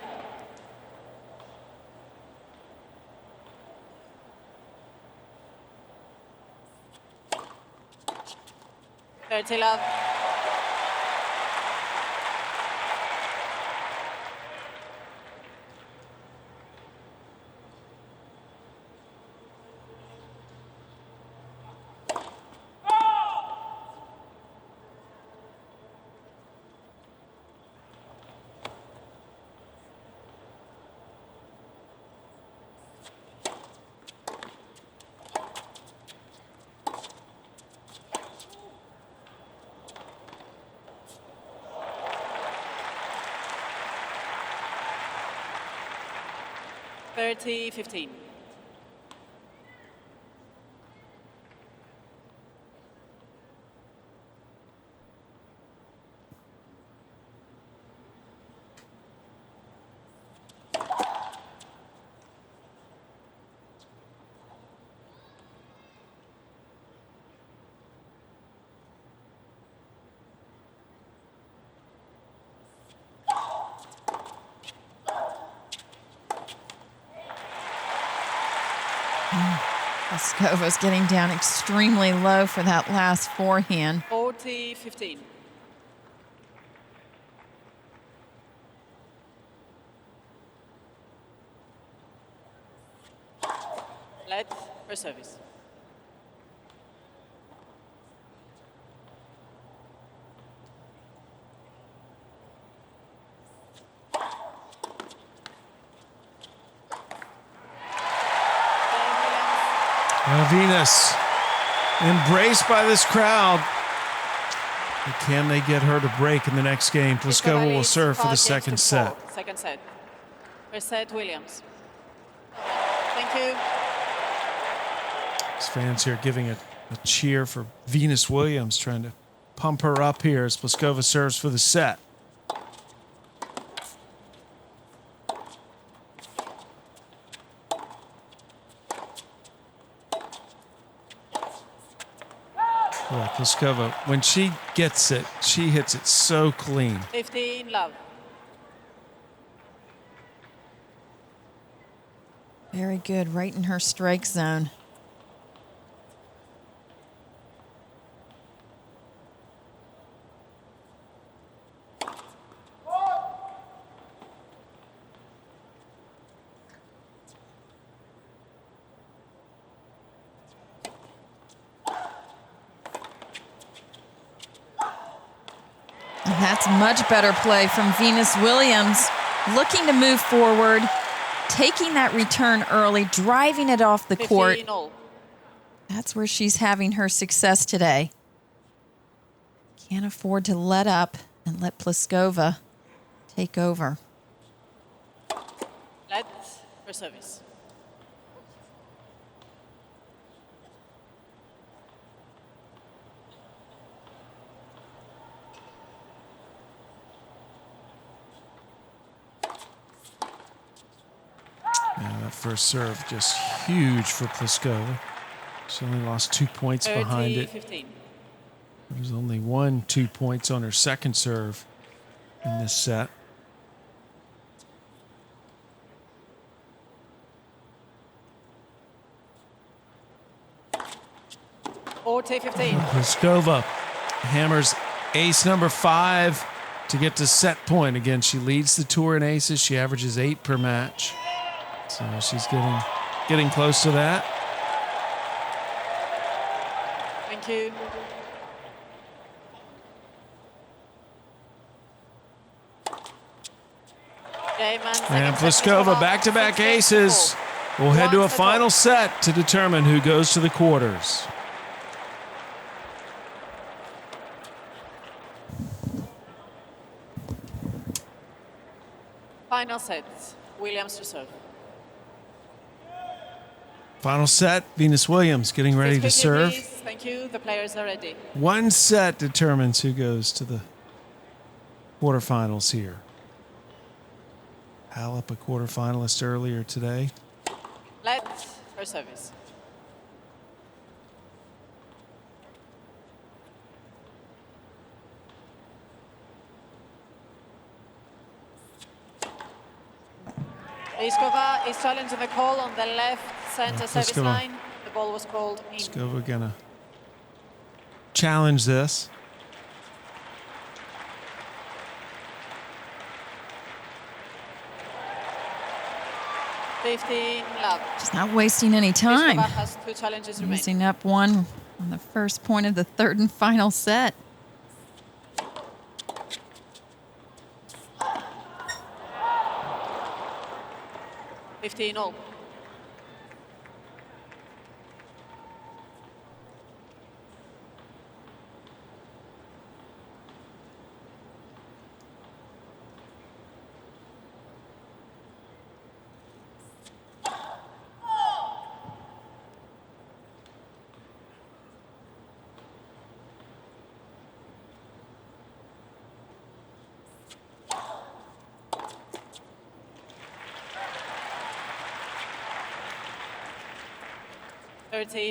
Love. $30-15. Pliskova's getting down extremely low for that last forehand. 40-15. Let for service. Venus, embraced by this crowd. But can they get her to break in the next game? Pliskova will serve for the second set. Second set. First set, Williams. Thank you. These fans here giving a cheer for Venus Williams, trying to pump her up here as Pliskova serves for the set. Boy, Pliskova, when she gets it, she hits it so clean. 15, love. Very good, right in her strike zone. And that's much better play from Venus Williams, looking to move forward, taking that return early, driving it off the court. 15-all. That's where she's having her success today. Can't afford to let up and let Pliskova take over. Let for service. Yeah, that first serve just huge for Pliskova. She only lost 2 points behind it. 15. There was only 1-2 points on her second serve in this set. Forty 15. Pliskova hammers ace number 5 to get to set point. Again, she leads the tour in aces. She averages 8 per match. So she's getting close to that. Thank you. And Pliskova back-to-back aces. We'll head to a final set to determine who goes to the quarters. Final set. Williams to serve. Final set, Venus Williams getting ready to Please, serve. please. Thank you. The players are ready. One set determines who goes to the quarterfinals here. Halep, a quarterfinalist earlier today. Let for service. Pliskova is challenging the call on the left center service Pliskova. line. The ball was called in. Pliskova gonna challenge this. Love. She's not wasting any time. Pliskova has 2 challenges remaining. Using up one on the first point of the third and final set. All.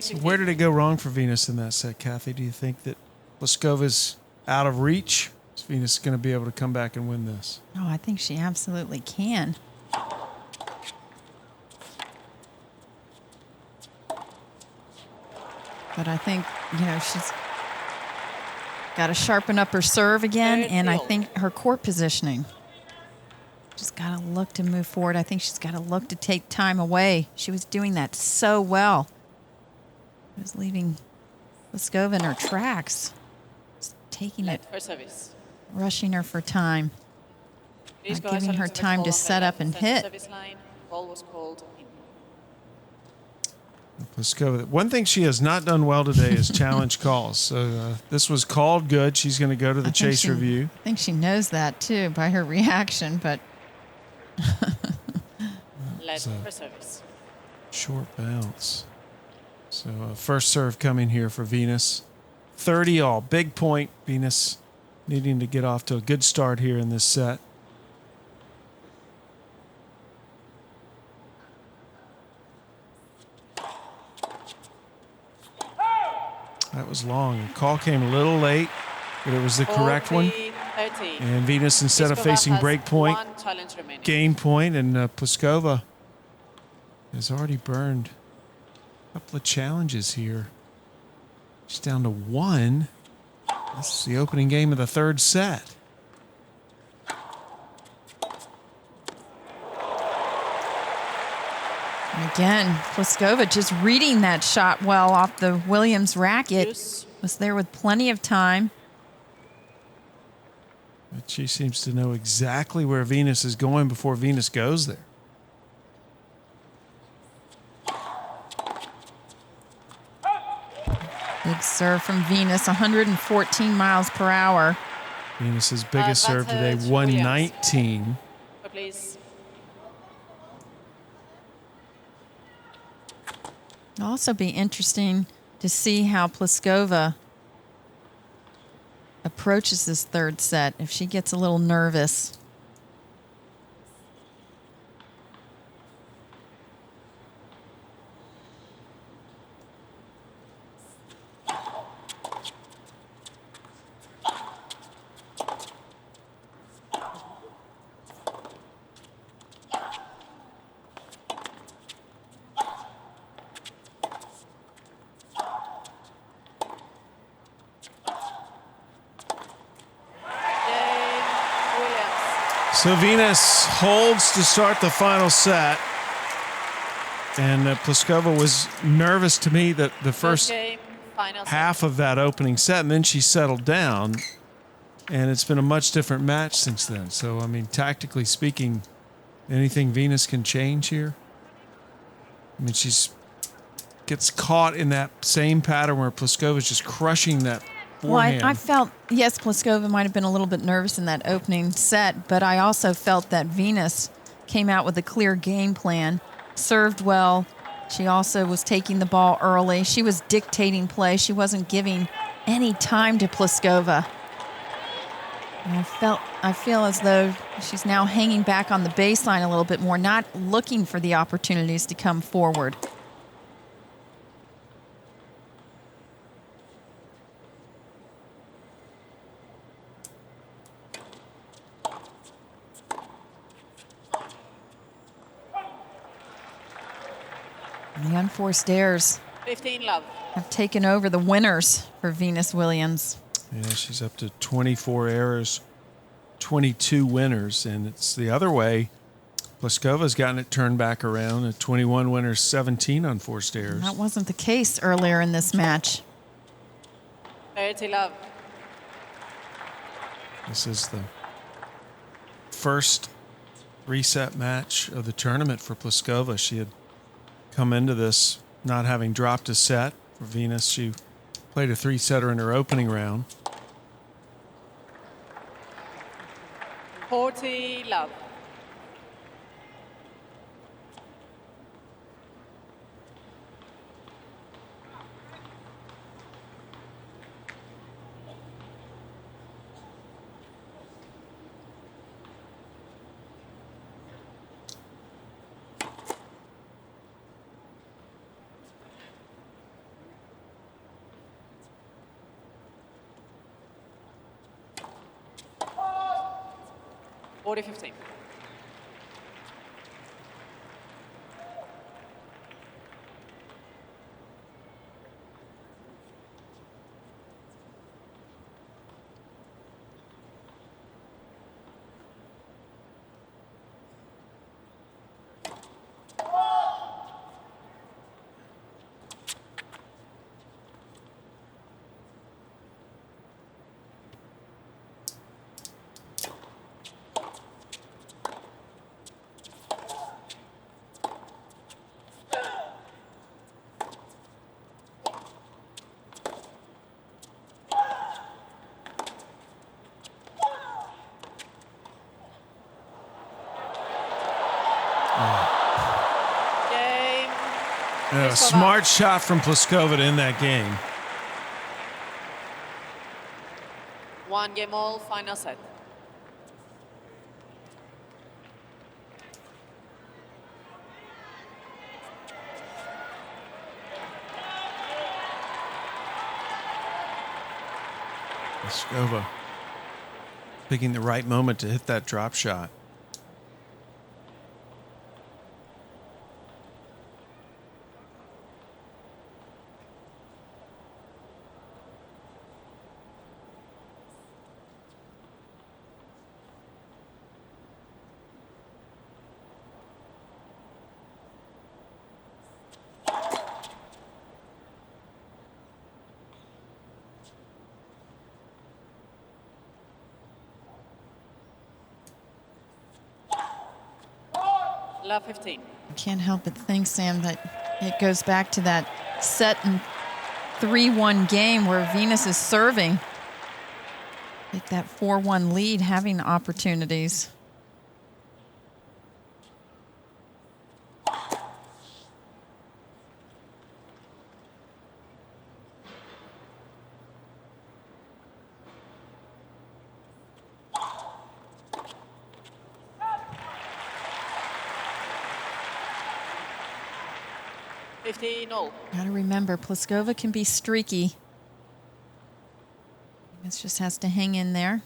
So where did it go wrong for Venus in that set, Kathy? Do you think that Pliskova's out of reach? Is Venus going to be able to come back and win this? Oh, I think she absolutely can. But I think, she's got to sharpen up her serve again, and I think her court positioning. She's got to look to move forward. I think she's got to look to take time away. She was doing that so well. It was leaving Pliskova in her tracks. Just taking it, for service. rushing her for time. Not giving her time to set up and hit. Service line. Ball was called in. Pliskova, one thing she has not done well today is challenge calls. So this was called good. She's going to go to the chase review. I think she knows that too by her reaction, but Let for service. Short bounce. So first serve coming here for Venus. 30-all, big point. Venus needing to get off to a good start here in this set. That was long. The call came a little late, but it was the correct one. 30. And Venus, instead of Pliskova facing has break point, 1 challenge remaining. gain point, and Pliskova has already burned a couple of challenges here. She's down to 1. This is the opening game of the third set. And again, Pliskova just reading that shot well off the Williams racket. Use. Was there with plenty of time. But she seems to know exactly where Venus is going before Venus goes there. Big serve from Venus, 114 miles per hour. Venus's biggest serve today, 119. So please. It'll also be interesting to see how Pliskova approaches this third set, if she gets a little nervous. So Venus holds to start the final set. And Pliskova was nervous to me that the first game, final half of that opening set, and then she settled down. And it's been a much different match since then. So, I mean, tactically speaking, anything Venus can change here? I mean, gets caught in that same pattern where Pliskova's just crushing that forehand. Well, I felt, yes, Pliskova might have been a little bit nervous in that opening set, but I also felt that Venus came out with a clear game plan, served well. She also was taking the ball early. She was dictating play. She wasn't giving any time to Pliskova. And I feel as though she's now hanging back on the baseline a little bit more, not looking for the opportunities to come forward. And the unforced errors 15 love. have taken over the winners for Venus Williams. Yeah, she's up to 24 errors, 22 winners, and it's the other way. Pliskova's gotten it turned back around at 21 winners, 17 unforced errors. That wasn't the case earlier in this match. 30 love. This is the first reset match of the tournament for Pliskova. She had come into this not having dropped a set. For Venus, she played a 3-setter in her opening round. 40 love. Forty 15. A smart shot from Pliskova to end that game. 1 game all, final set. Pliskova picking the right moment to hit that drop shot. Love 15. I can't help but think, Sam, that it goes back to that set and 3-1 game where Venus is serving. Take that 4-1 lead, having opportunities. No. Got to remember, Pliskova can be streaky. Venus just has to hang in there.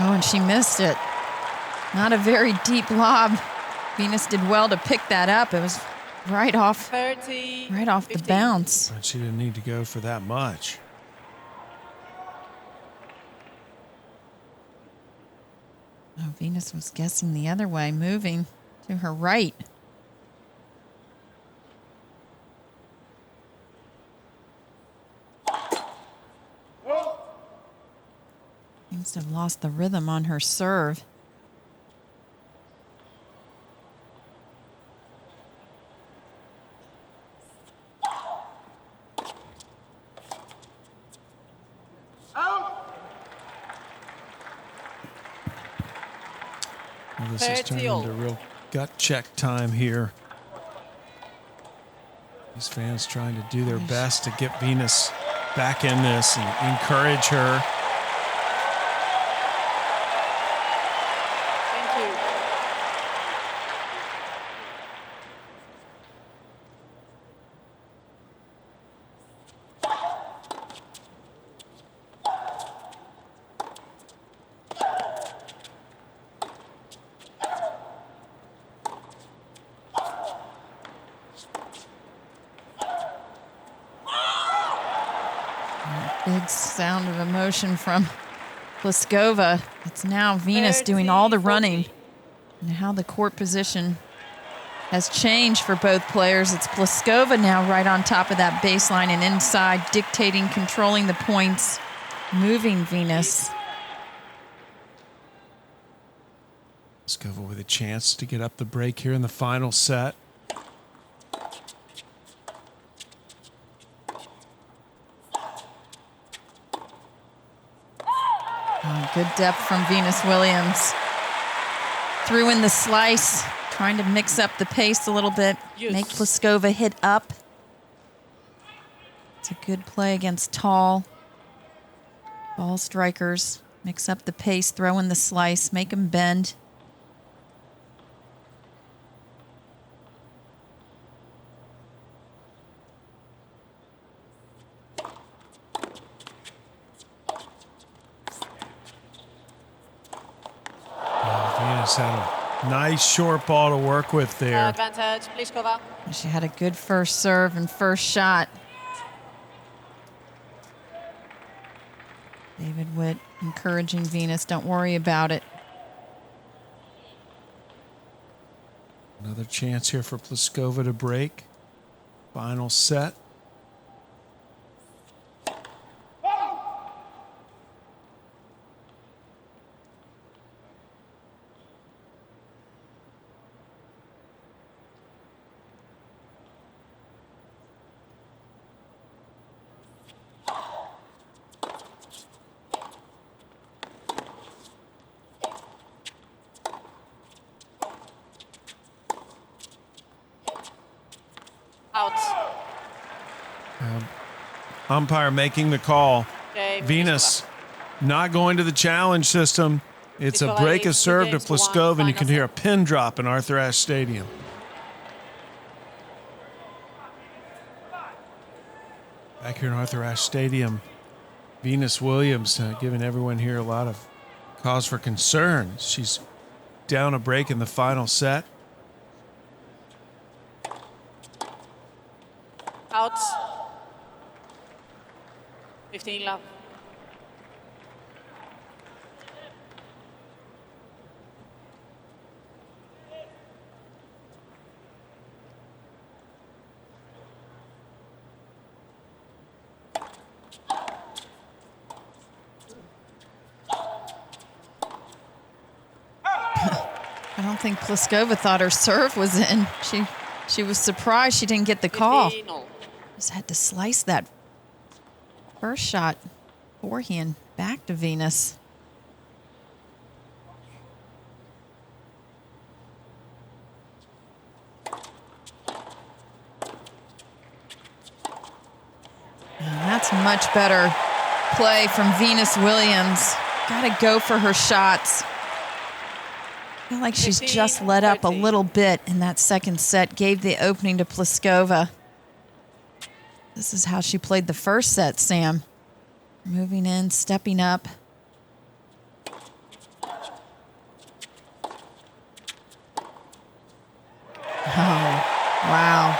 Oh, and she missed it. Not a very deep lob. Venus did well to pick that up. It was right off 30, the bounce. But she didn't need to go for that much. Oh, Venus was guessing the other way, moving to her right. Seems to have lost the rhythm on her serve. Well, this is turning into real gut check time here. These fans trying to do their best to get Venus back in this and encourage her. Big sound of emotion from Pliskova. It's now Venus doing all the running. And how the court position has changed for both players. It's Pliskova now right on top of that baseline and inside, dictating, controlling the points, moving Venus. Pliskova with a chance to get up the break here in the final set. Oh, good depth from Venus Williams. Threw in the slice, trying to mix up the pace a little bit, make Pliskova hit up. It's a good play against tall ball strikers. Mix up the pace, throw in the slice, make them bend. Venus had a nice short ball to work with there. Advantage, Pliskova. She had a good first serve and first shot. David Witt encouraging Venus, don't worry about it. Another chance here for Pliskova to break. Final set. Out. Umpire making the call. Okay, Venus not going to the challenge system. It's a break of serve to Pliskova, and you can hear a pin drop in Arthur Ashe Stadium. Back here in Arthur Ashe Stadium, Venus Williams giving everyone here a lot of cause for concern. She's down a break in the final set. Out. 15 love. don't think Pliskova thought her serve was in. She was surprised she didn't get the call. 15-all. Just had to slice that first shot forehand back to Venus. And that's much better play from Venus Williams. Got to go for her shots. I feel like she's just let up a 13. little bit in that second set, gave the opening to Pliskova. This is how she played the first set, Sam. Moving in, stepping up. Oh, wow.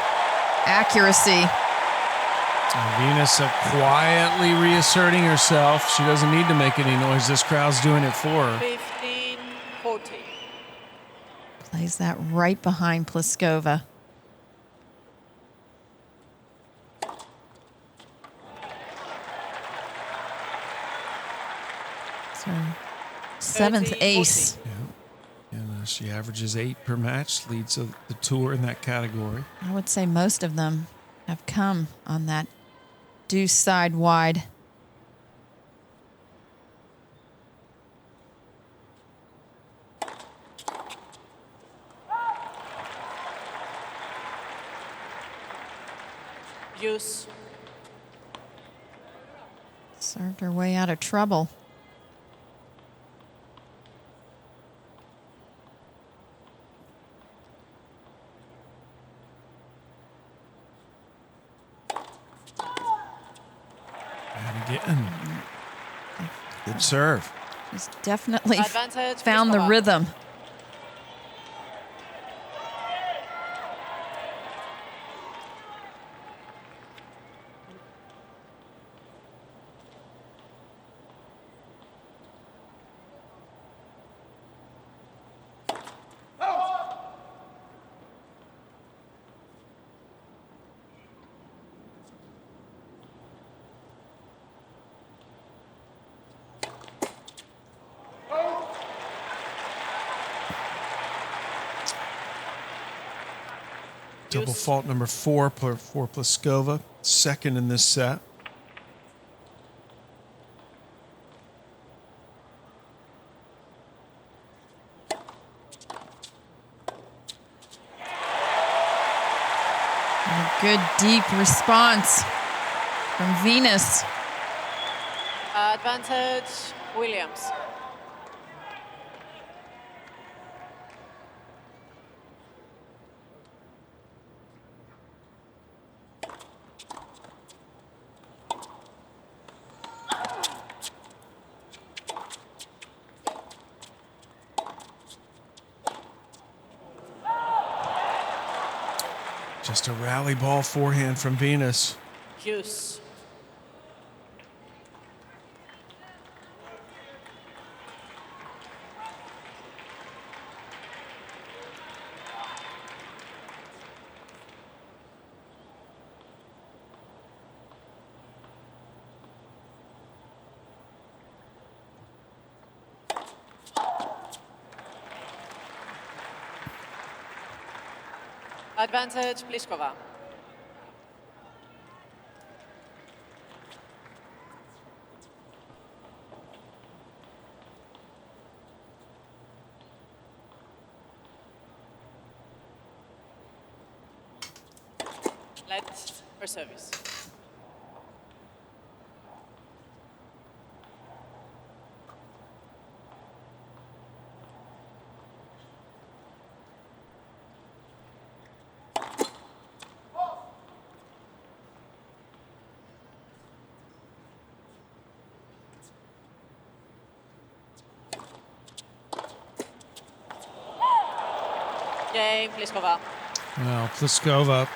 Accuracy. Venus quietly reasserting herself. She doesn't need to make any noise. This crowd's doing it for her. 15-14. Plays that right behind Pliskova. So, seventh 13-14. ace. Yeah. And she averages 8 per match, leads the tour in that category. I would say most of them have come on that deuce side wide. Use. Served her way out of trouble. And again, good serve. She's definitely Advantage, found the Pliskova. rhythm. Double fault number 4 for Pliskova, second in this set. And a good deep response from Venus. Advantage, Williams. Just a rally ball forehand from Venus. Use. Advantage, Pliskova. Let her service. Game, Pliskova. Well, Pliskova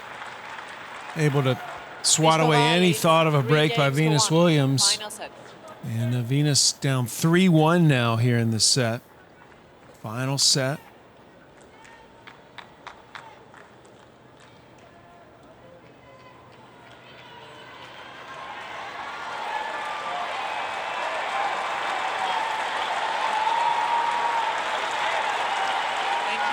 able to swat Pliskova away any leads thought of a 3 break by games to Venus 1. Williams. Final set. And Venus down 3-1 now here in this set. Final set. Thank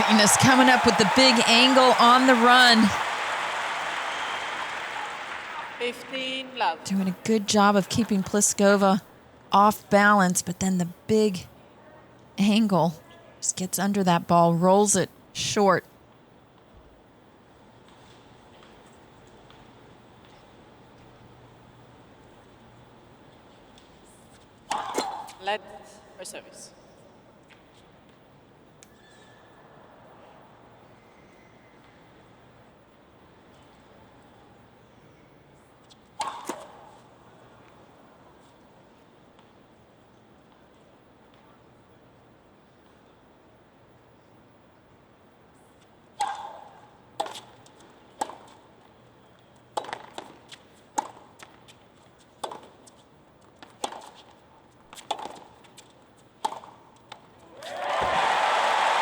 Venus coming up with the big angle on the run. 15 love. Doing a good job of keeping Pliskova off balance, but then the big angle just gets under that ball, rolls it short. Let for service.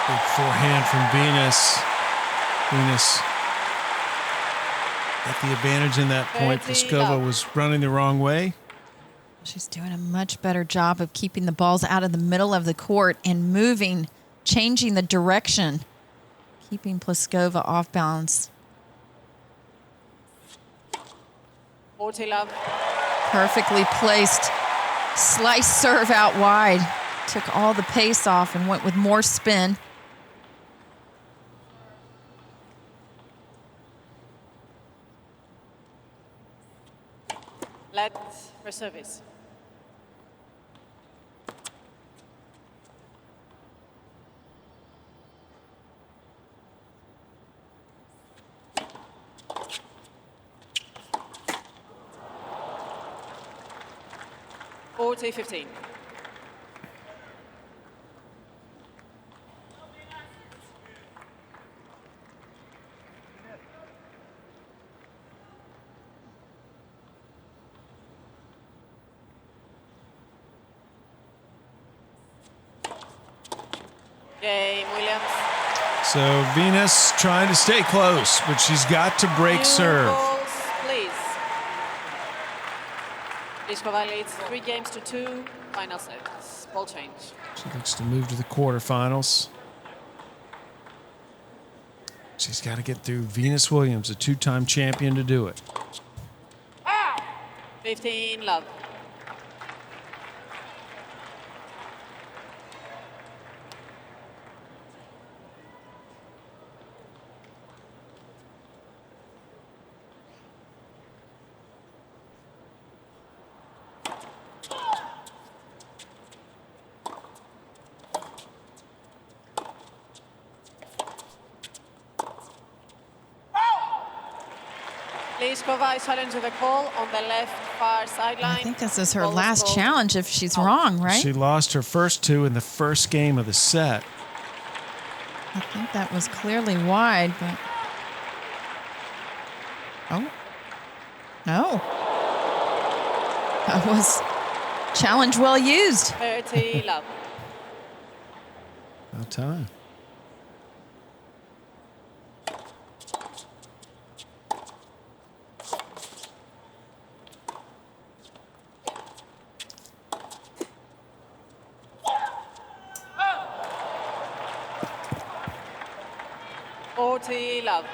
Big forehand from Venus. Venus got the advantage in that point. 30 Pliskova love. was running the wrong way. She's doing a much better job of keeping the balls out of the middle of the court and moving, changing the direction, keeping Pliskova off balance. 40 love. Perfectly placed slice serve out wide. Took all the pace off and went with more spin. Let for service. Forty 15. Game, Williams. So Venus trying to stay close, but she's got to break New serve. balls, please. Pliskova leads 3 games to 2. Final set. Ball change. She looks to move to the quarterfinals. She's got to get through Venus Williams, a 2-time champion, to do it. 15 love. Pliskova is challenging the call on the left far sideline. I think this is her Ball is last called. challenge if she's Out. wrong, right? She lost her first 2 in the first game of the set. I think that was clearly wide, but... Oh. No. That was challenge well used. 30 love. About time. Love.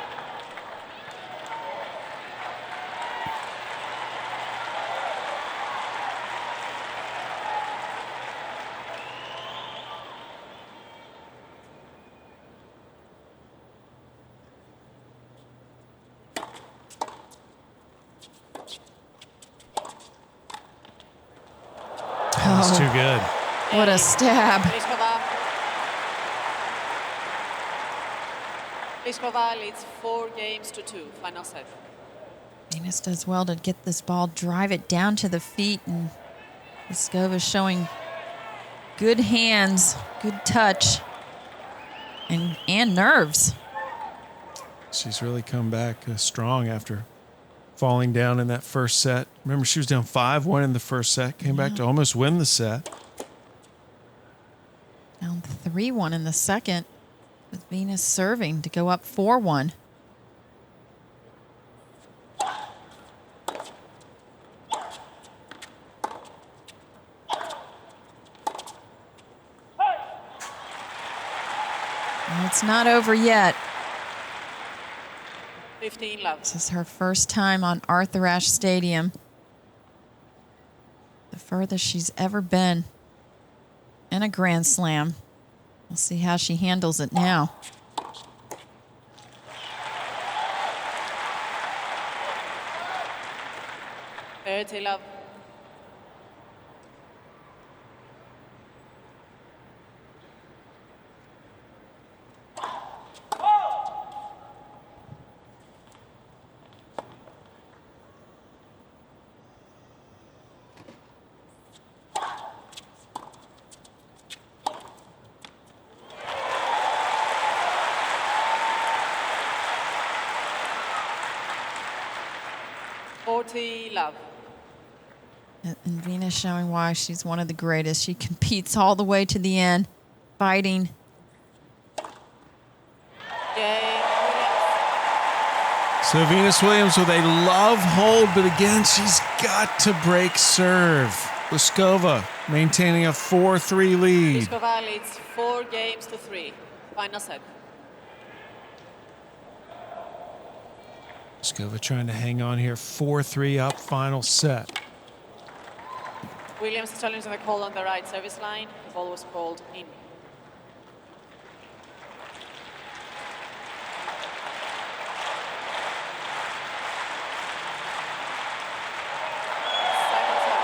That's too good. What a stab. Pliskova leads 4 games to 2. Final set. Venus does well to get this ball, drive it down to the feet, and Pliskova showing good hands, good touch, and nerves. She's really come back strong after falling down in that first set. Remember, she was down 5-1 in the first set, came back to almost win the set. Down 3-1 in the second, with Venus serving to go up 4-1. It's It's not over yet. 15 love. This is her first time on Arthur Ashe Stadium. The furthest she's ever been in a Grand Slam. We'll see how she handles it now. Thirty love. Love. And Venus showing why she's one of the greatest. She competes all the way to the end, fighting. Yay, So Venus Williams with a love hold, but again, she's got to break serve. Pliskova maintaining a 4-3 lead. Pliskova leads 4-3. Final set. Pliskova trying to hang on here, 4-3 up, final set. Williams is challenging the call on the right service line. The ball was called in. Second set.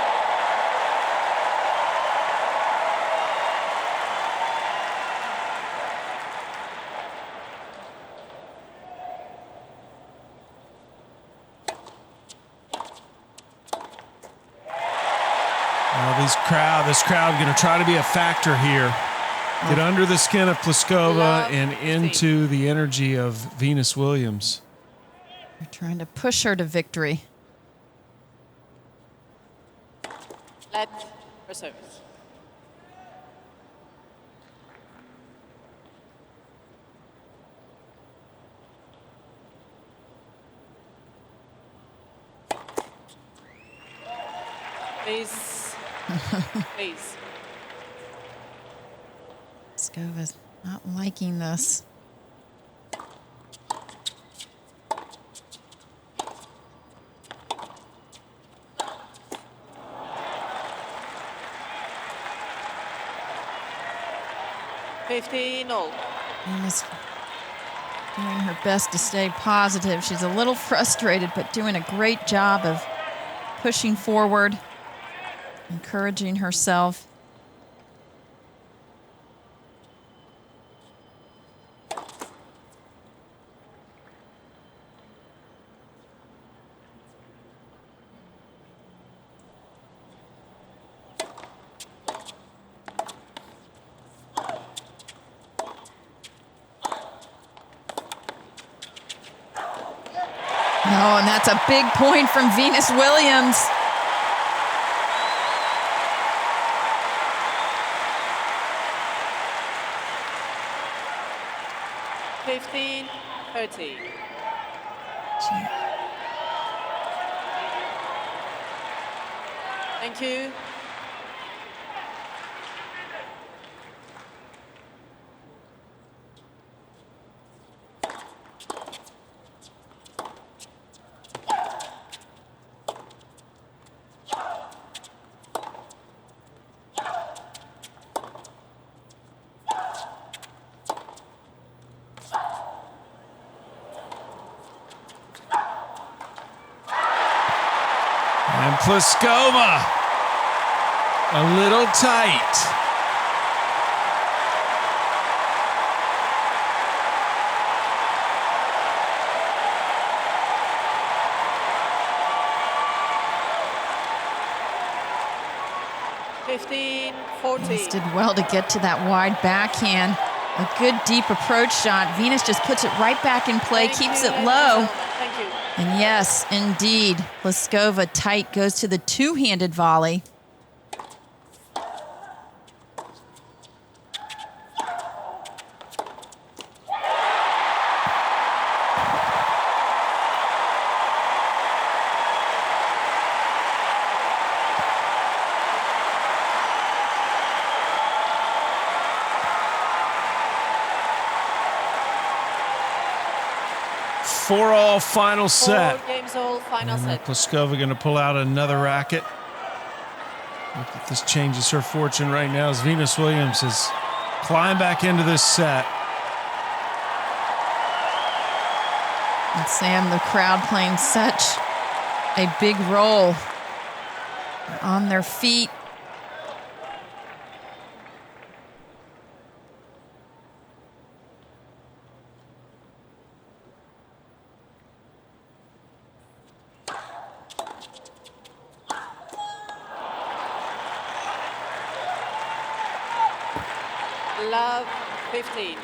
This crowd going to try to be a factor here. Get under the skin of Pliskova and into the energy of Venus Williams. They're trying to push her to victory. Let for service. Please. Please. Pliskova's not liking this. Venus doing her best to stay positive. She's a little frustrated, but doing a great job of pushing forward, encouraging herself. Oh, and that's a big point from Venus Williams. Thank you. And Pliskova, a little tight. Venus did well to get to that wide backhand. A good deep approach shot. Venus just puts it right back in play, keeps it low. Thank you. And yes, indeed, Pliskova tight goes to the two-handed volley. 4-all final set. 4 games all, final And set. Pliskova going to pull out another racket. Look if this changes her fortune right now as Venus Williams has climbed back into this set. And Sam, the crowd playing such a big role. They're on their feet. Love 15.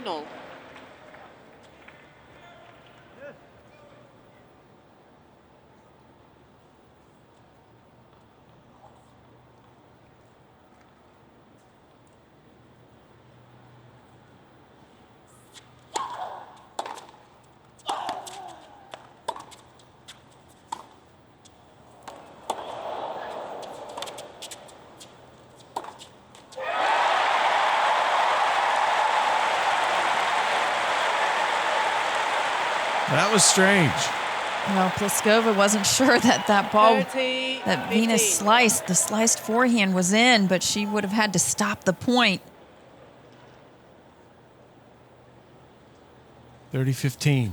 All. That was strange. Well, Pliskova wasn't sure that ball 30, that 15. Venus sliced, the sliced forehand was in, but she would have had to stop the point. 30-15.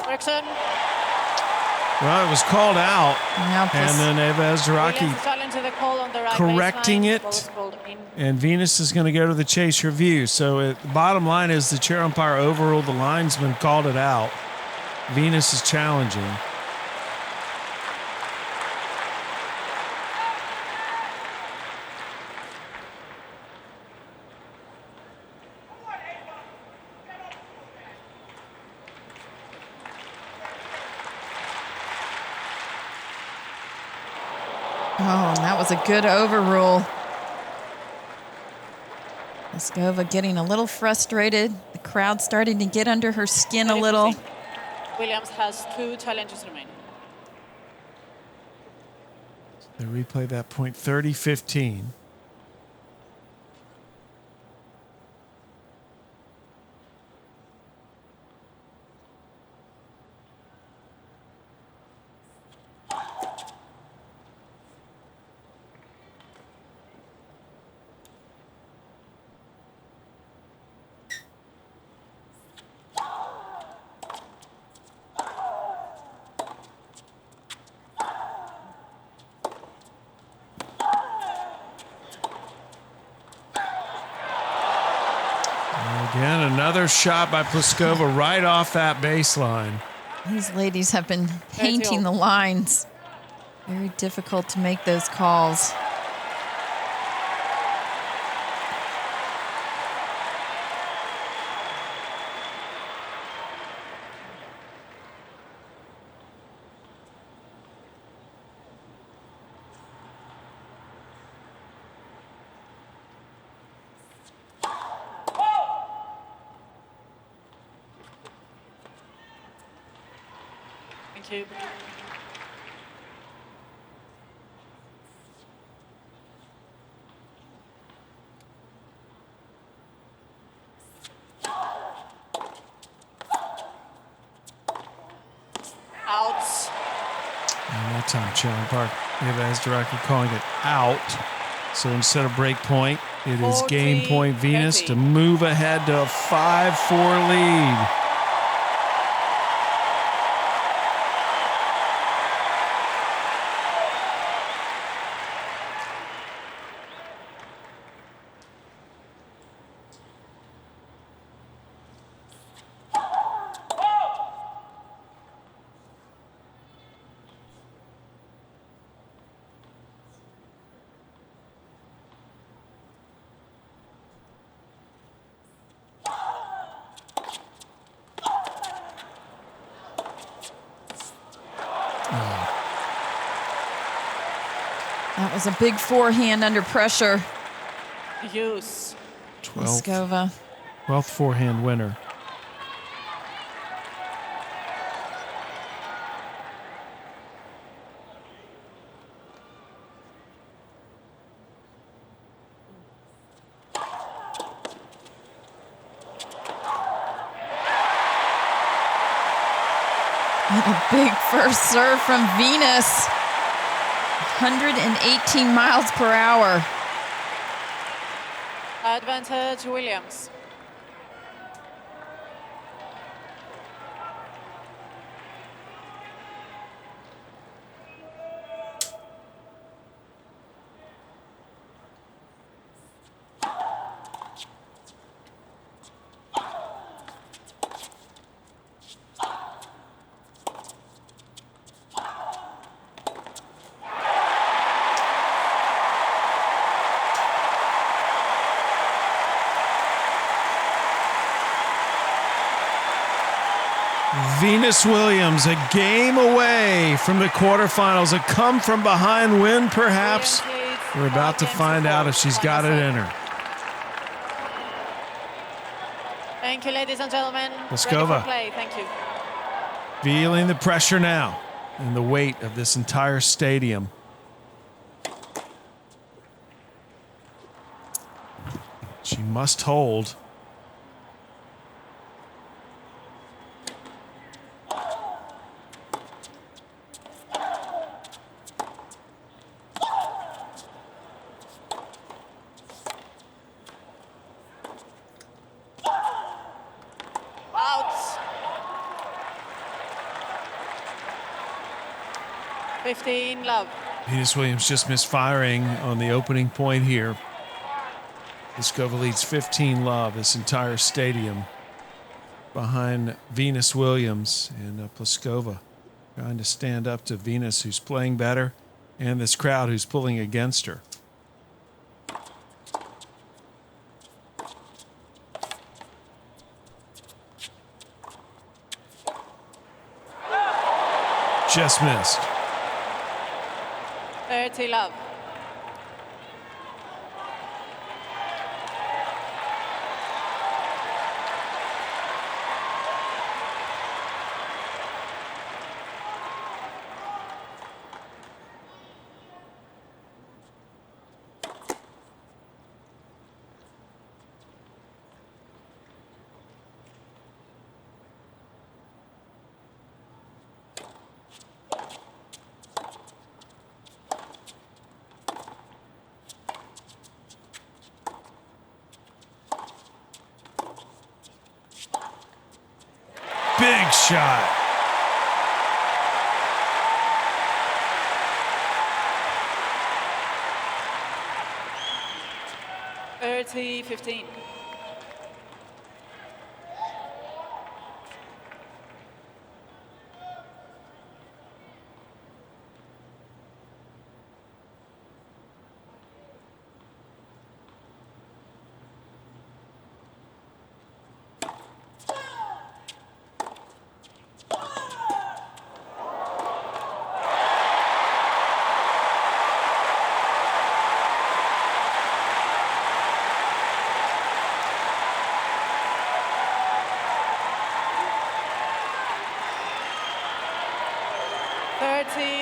Eriksson. Well, it was called out. Now And then Eva Azaraki Williams challenging the call on the right correcting baseline. it. Ball is called in. And Venus is going to go to the chase review. So the bottom line is the chair umpire overruled the linesman, called it out. Venus is challenging. Oh, and that was a good overrule. Pliskova getting a little frustrated. The crowd starting to get under her skin a little. Williams has 2 challenges remaining. They replay that point 30-15. Again, another shot by Pliskova right off that baseline. These ladies have been painting the lines. Very difficult to make those calls. Thank you. Out. And that time, Chandler Park, Eva Azaraki calling it out. So instead of break point, it is game point Venus 40-30. to move ahead to a 5-4 lead. That was a big forehand under pressure. Use. 12th 12th forehand winner. And a big first serve from Venus. 118 miles per hour. Advantage Williams. Venus Williams, a game away from the quarterfinals. A come from behind win, perhaps. We're about to find out if she's got it in her. Thank you, ladies and gentlemen. Pliskova. Ready for play. Thank you. Feeling the pressure now and the weight of this entire stadium. She must hold. Out. 15 love. Venus Williams just missed firing on the opening point here. Pliskova leads 15 love, this entire stadium behind Venus Williams, and Pliskova trying to stand up to Venus, who's playing better, and this crowd who's pulling against her. Just missed. 30 love. Big shot. Thirty 15.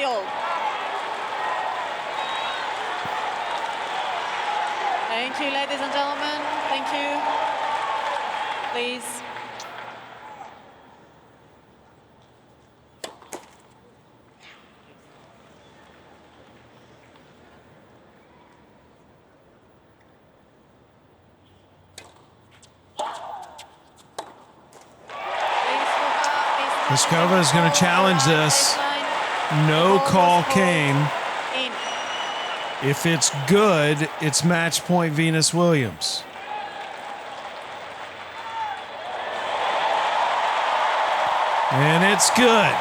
All. Thank you, ladies and gentlemen. Thank you. Please. Pliskova is going to challenge this. No call came. If it's good, it's match point Venus Williams. And it's good.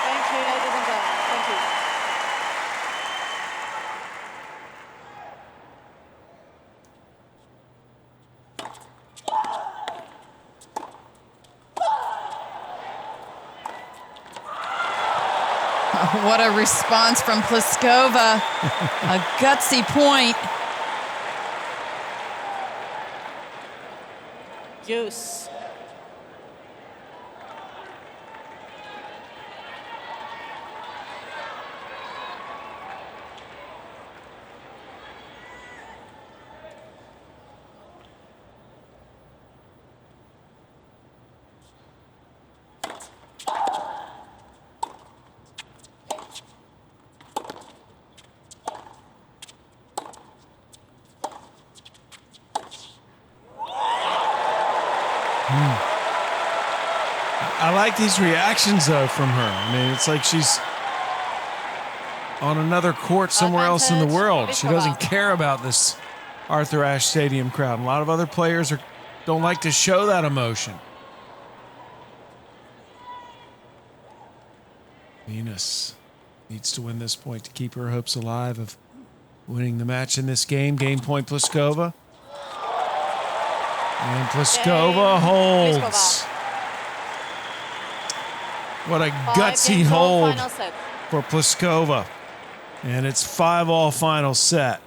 Thank you, ladies and gentlemen. Thank you. What a response from Pliskova. A gutsy point. Use. I like these reactions, though, from her. I mean, it's like she's on another court somewhere else in the world. She doesn't care about this Arthur Ashe Stadium crowd. A lot of other players don't like to show that emotion. Venus needs to win this point to keep her hopes alive of winning the match in this game. Game point, Pliskova. And Pliskova holds. What a gutsy hold for Pliskova. And it's 5-all final set.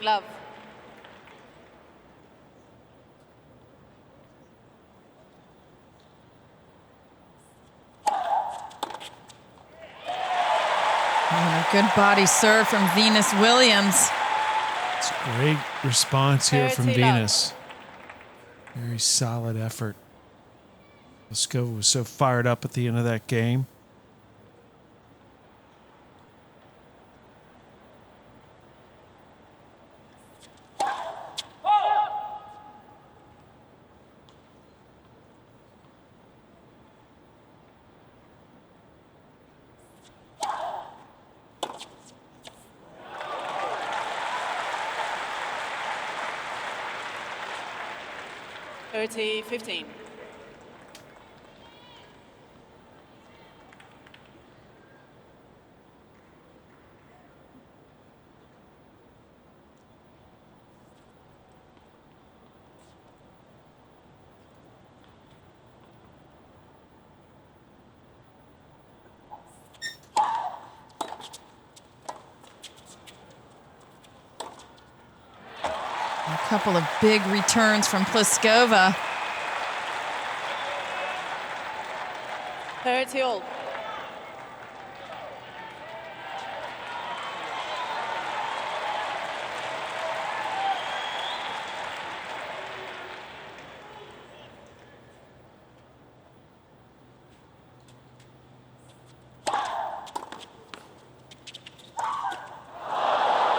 Love. And a good body serve from Venus Williams. It's a great response here from 30 love. Venus. Very solid effort. Pliskova was so fired up at the end of that game. Thirty, 15. A couple of big returns from Pliskova. 30 all.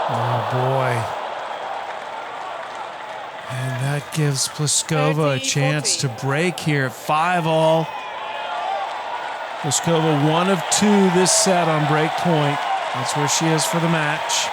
Oh, boy. And that gives Pliskova a 30, chance 40. to break here at 5-all. Pliskova 1 of 2 this set on break point. That's where she is for the match.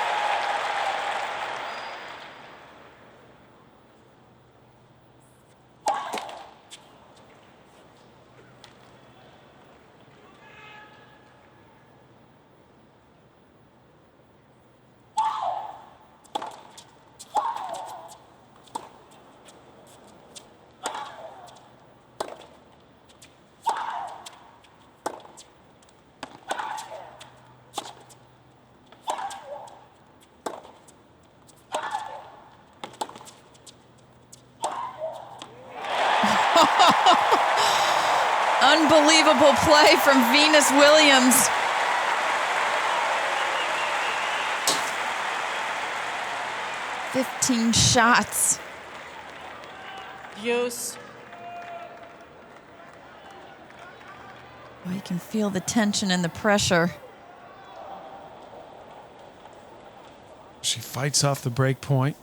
Unbelievable play from Venus Williams. "15 shots. Use. Well, you can feel the tension and the pressure. She fights off the break point.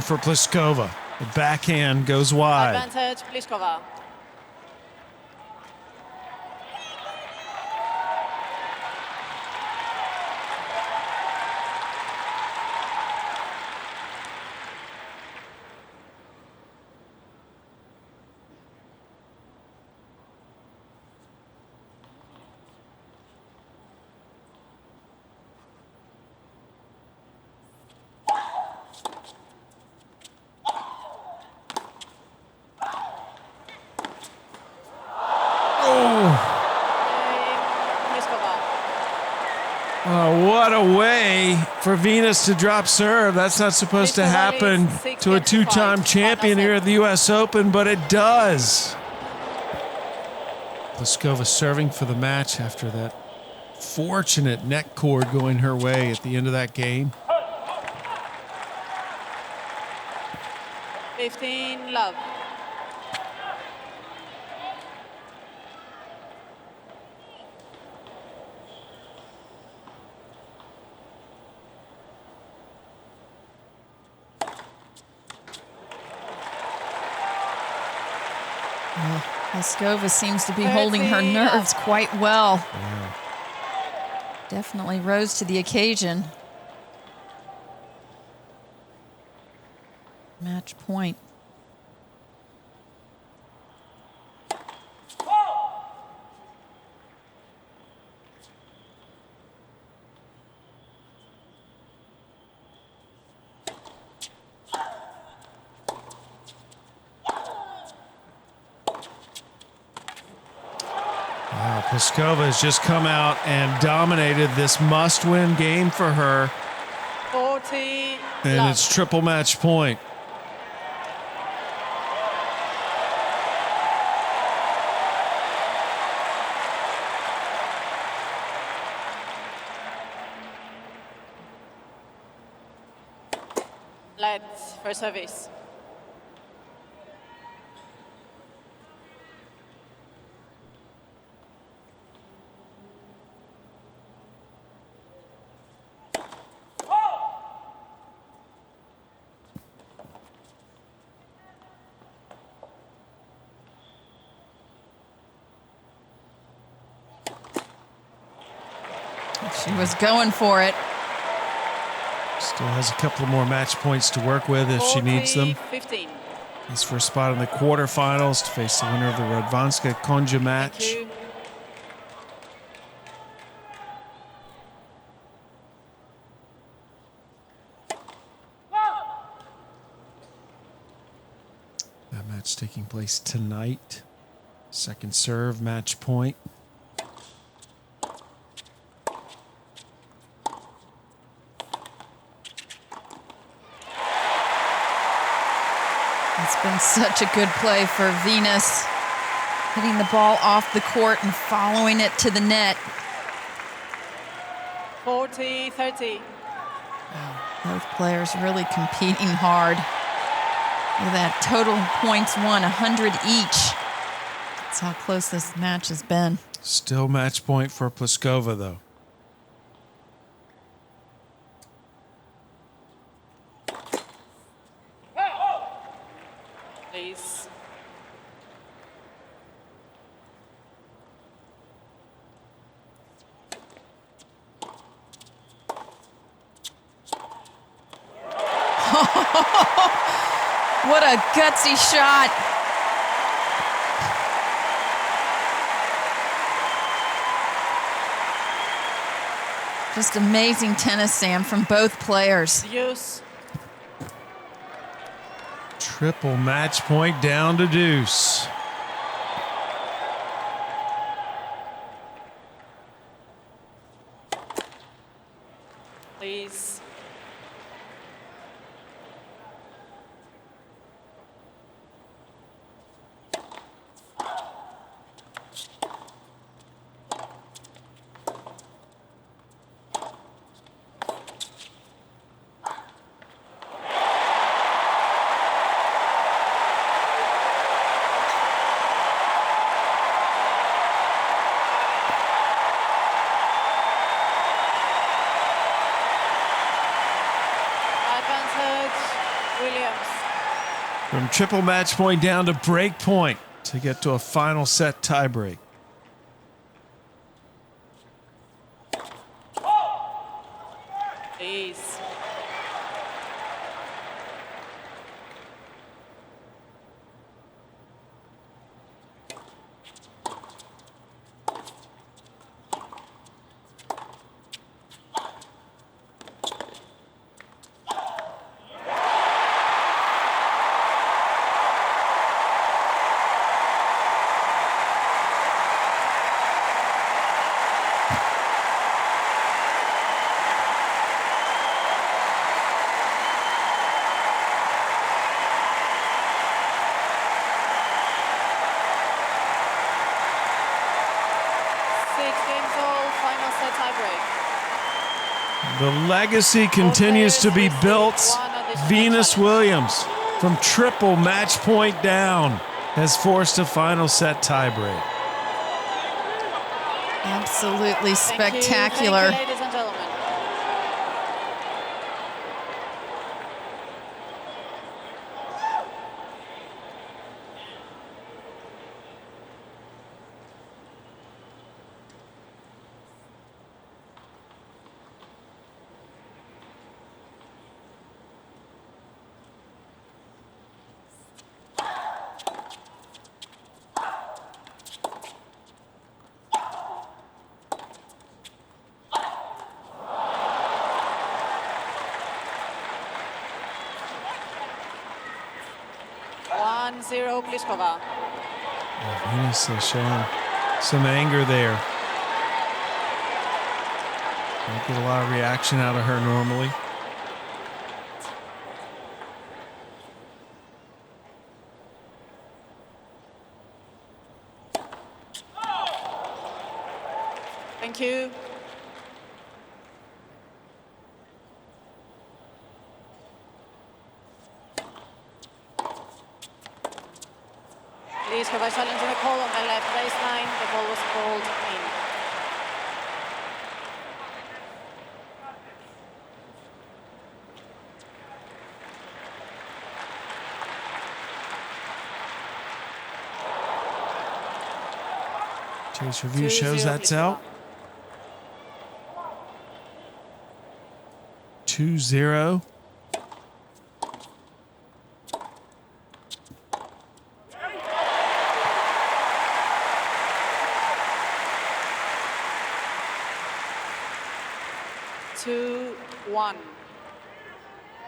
for Pliskova. The backhand goes wide. Advantage, Pliskova. Oh, what a way for Venus to drop serve. That's not supposed to happen to a two-time champion here at the U.S. Open, but it does. Pliskova serving for the match after that fortunate neck cord going her way at the end of that game. 15 love. Pliskova seems to be holding her nerves quite well. Yeah. Definitely rose to the occasion. Match point. Wow, Pliskova has just come out and dominated this must-win game for her. 40 And love. it's triple match point. Let's for service. She was going for it. Still has a couple more match points to work with if she needs them. 15. He's for a spot in the quarterfinals to face the winner of the Radwanska-Konja match. Thank you. That match taking place tonight. Second serve, match point. It's been such a good play for Venus, hitting the ball off the court and following it to the net. 40-30. Both players really competing hard. Look at that, total points won, 100 each. That's how close this match has been. Still match point for Pliskova, though. Please. What a gutsy shot. Just amazing tennis, Sam, from both players. Use. Triple match point down to deuce. Please. triple match point down to break point to get to a final set tiebreak. Please. The legacy continues to be built. Venus Williams, from triple match point down, has forced a final set tiebreak. Absolutely spectacular. Thank you, ladies and gentlemen. Pliskova. Venus is showing some anger there. Don't get a lot of reaction out of her normally. Thank you. Pliskova challenging the call on the left baseline. The ball was called in. Chase review shows that's out. 2-0.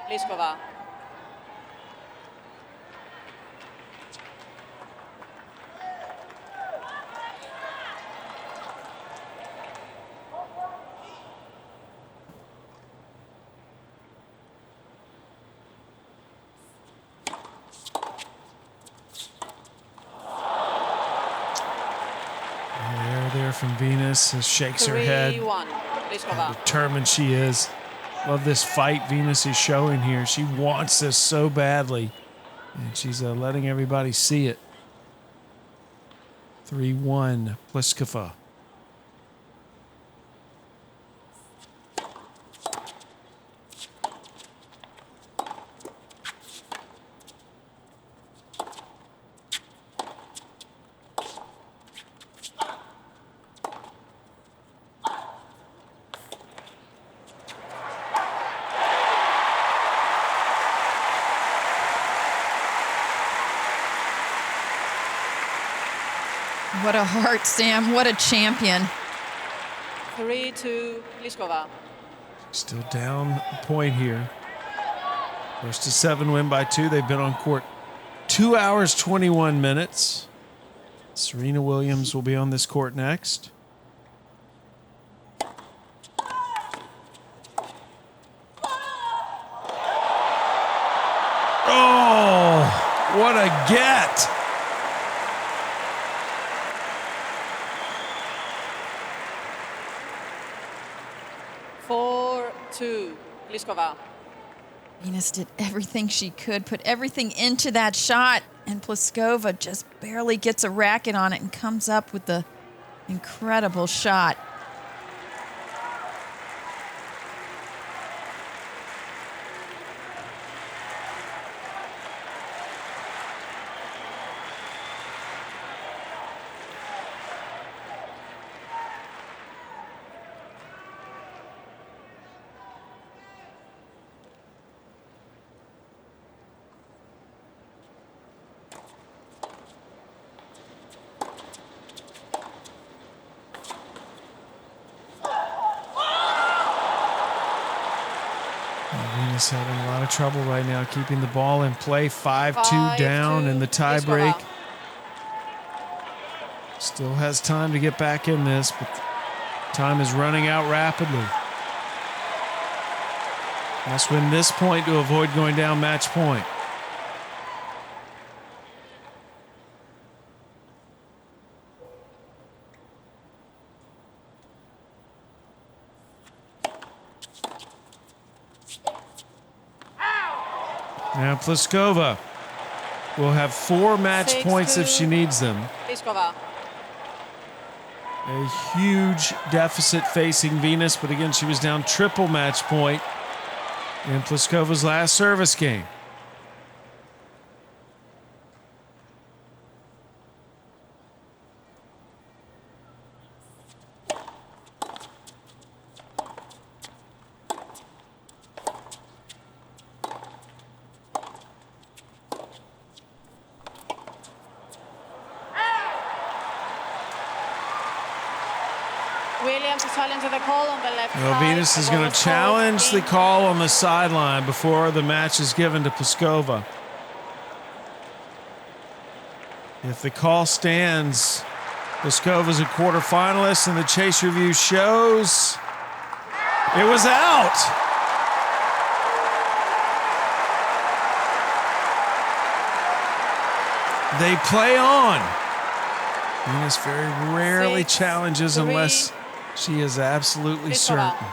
Pliskova. There from Venus, shakes her head. 3-1. How determined she is. Love this fight Venus is showing here. She wants this so badly, and she's letting everybody see it. 3-1, Pliskova. What a heart, Sam. What a champion. 3-2, Pliskova. Still down a point here. First to 7 win by 2. They've been on court 2 hours, 21 minutes. Serena Williams will be on this court next. Oh, what a get. Pliskova. Venus did everything she could, put everything into that shot, and Pliskova just barely gets a racket on it and comes up with the incredible shot. Venus having a lot of trouble right now keeping the ball in play. 5-2 down 5-2, in the tie Pliskova. break. Still has time to get back in this, but time is running out rapidly. Must win this point to avoid going down match point. Now Pliskova will have 4 match 6-2. points if she needs them. Pliskova. A huge deficit facing Venus, but again, she was down triple match point in Pliskova's last service game. Williams is challenging the call on the left Well, side. Venus is going to challenge the call on the sideline before the match is given to Pliskova. If the call stands, Pliskova's a quarterfinalist, and the chase review shows it was out. They play on. Venus very rarely 6-3. challenges unless she is absolutely Pliskova. certain.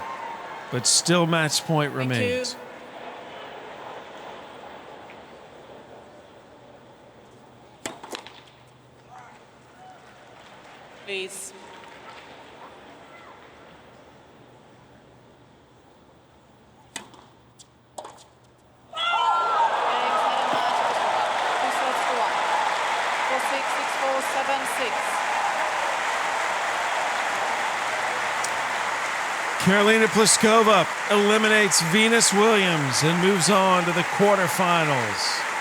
But still match point remains. Please. Karolina Pliskova eliminates Venus Williams and moves on to the quarterfinals.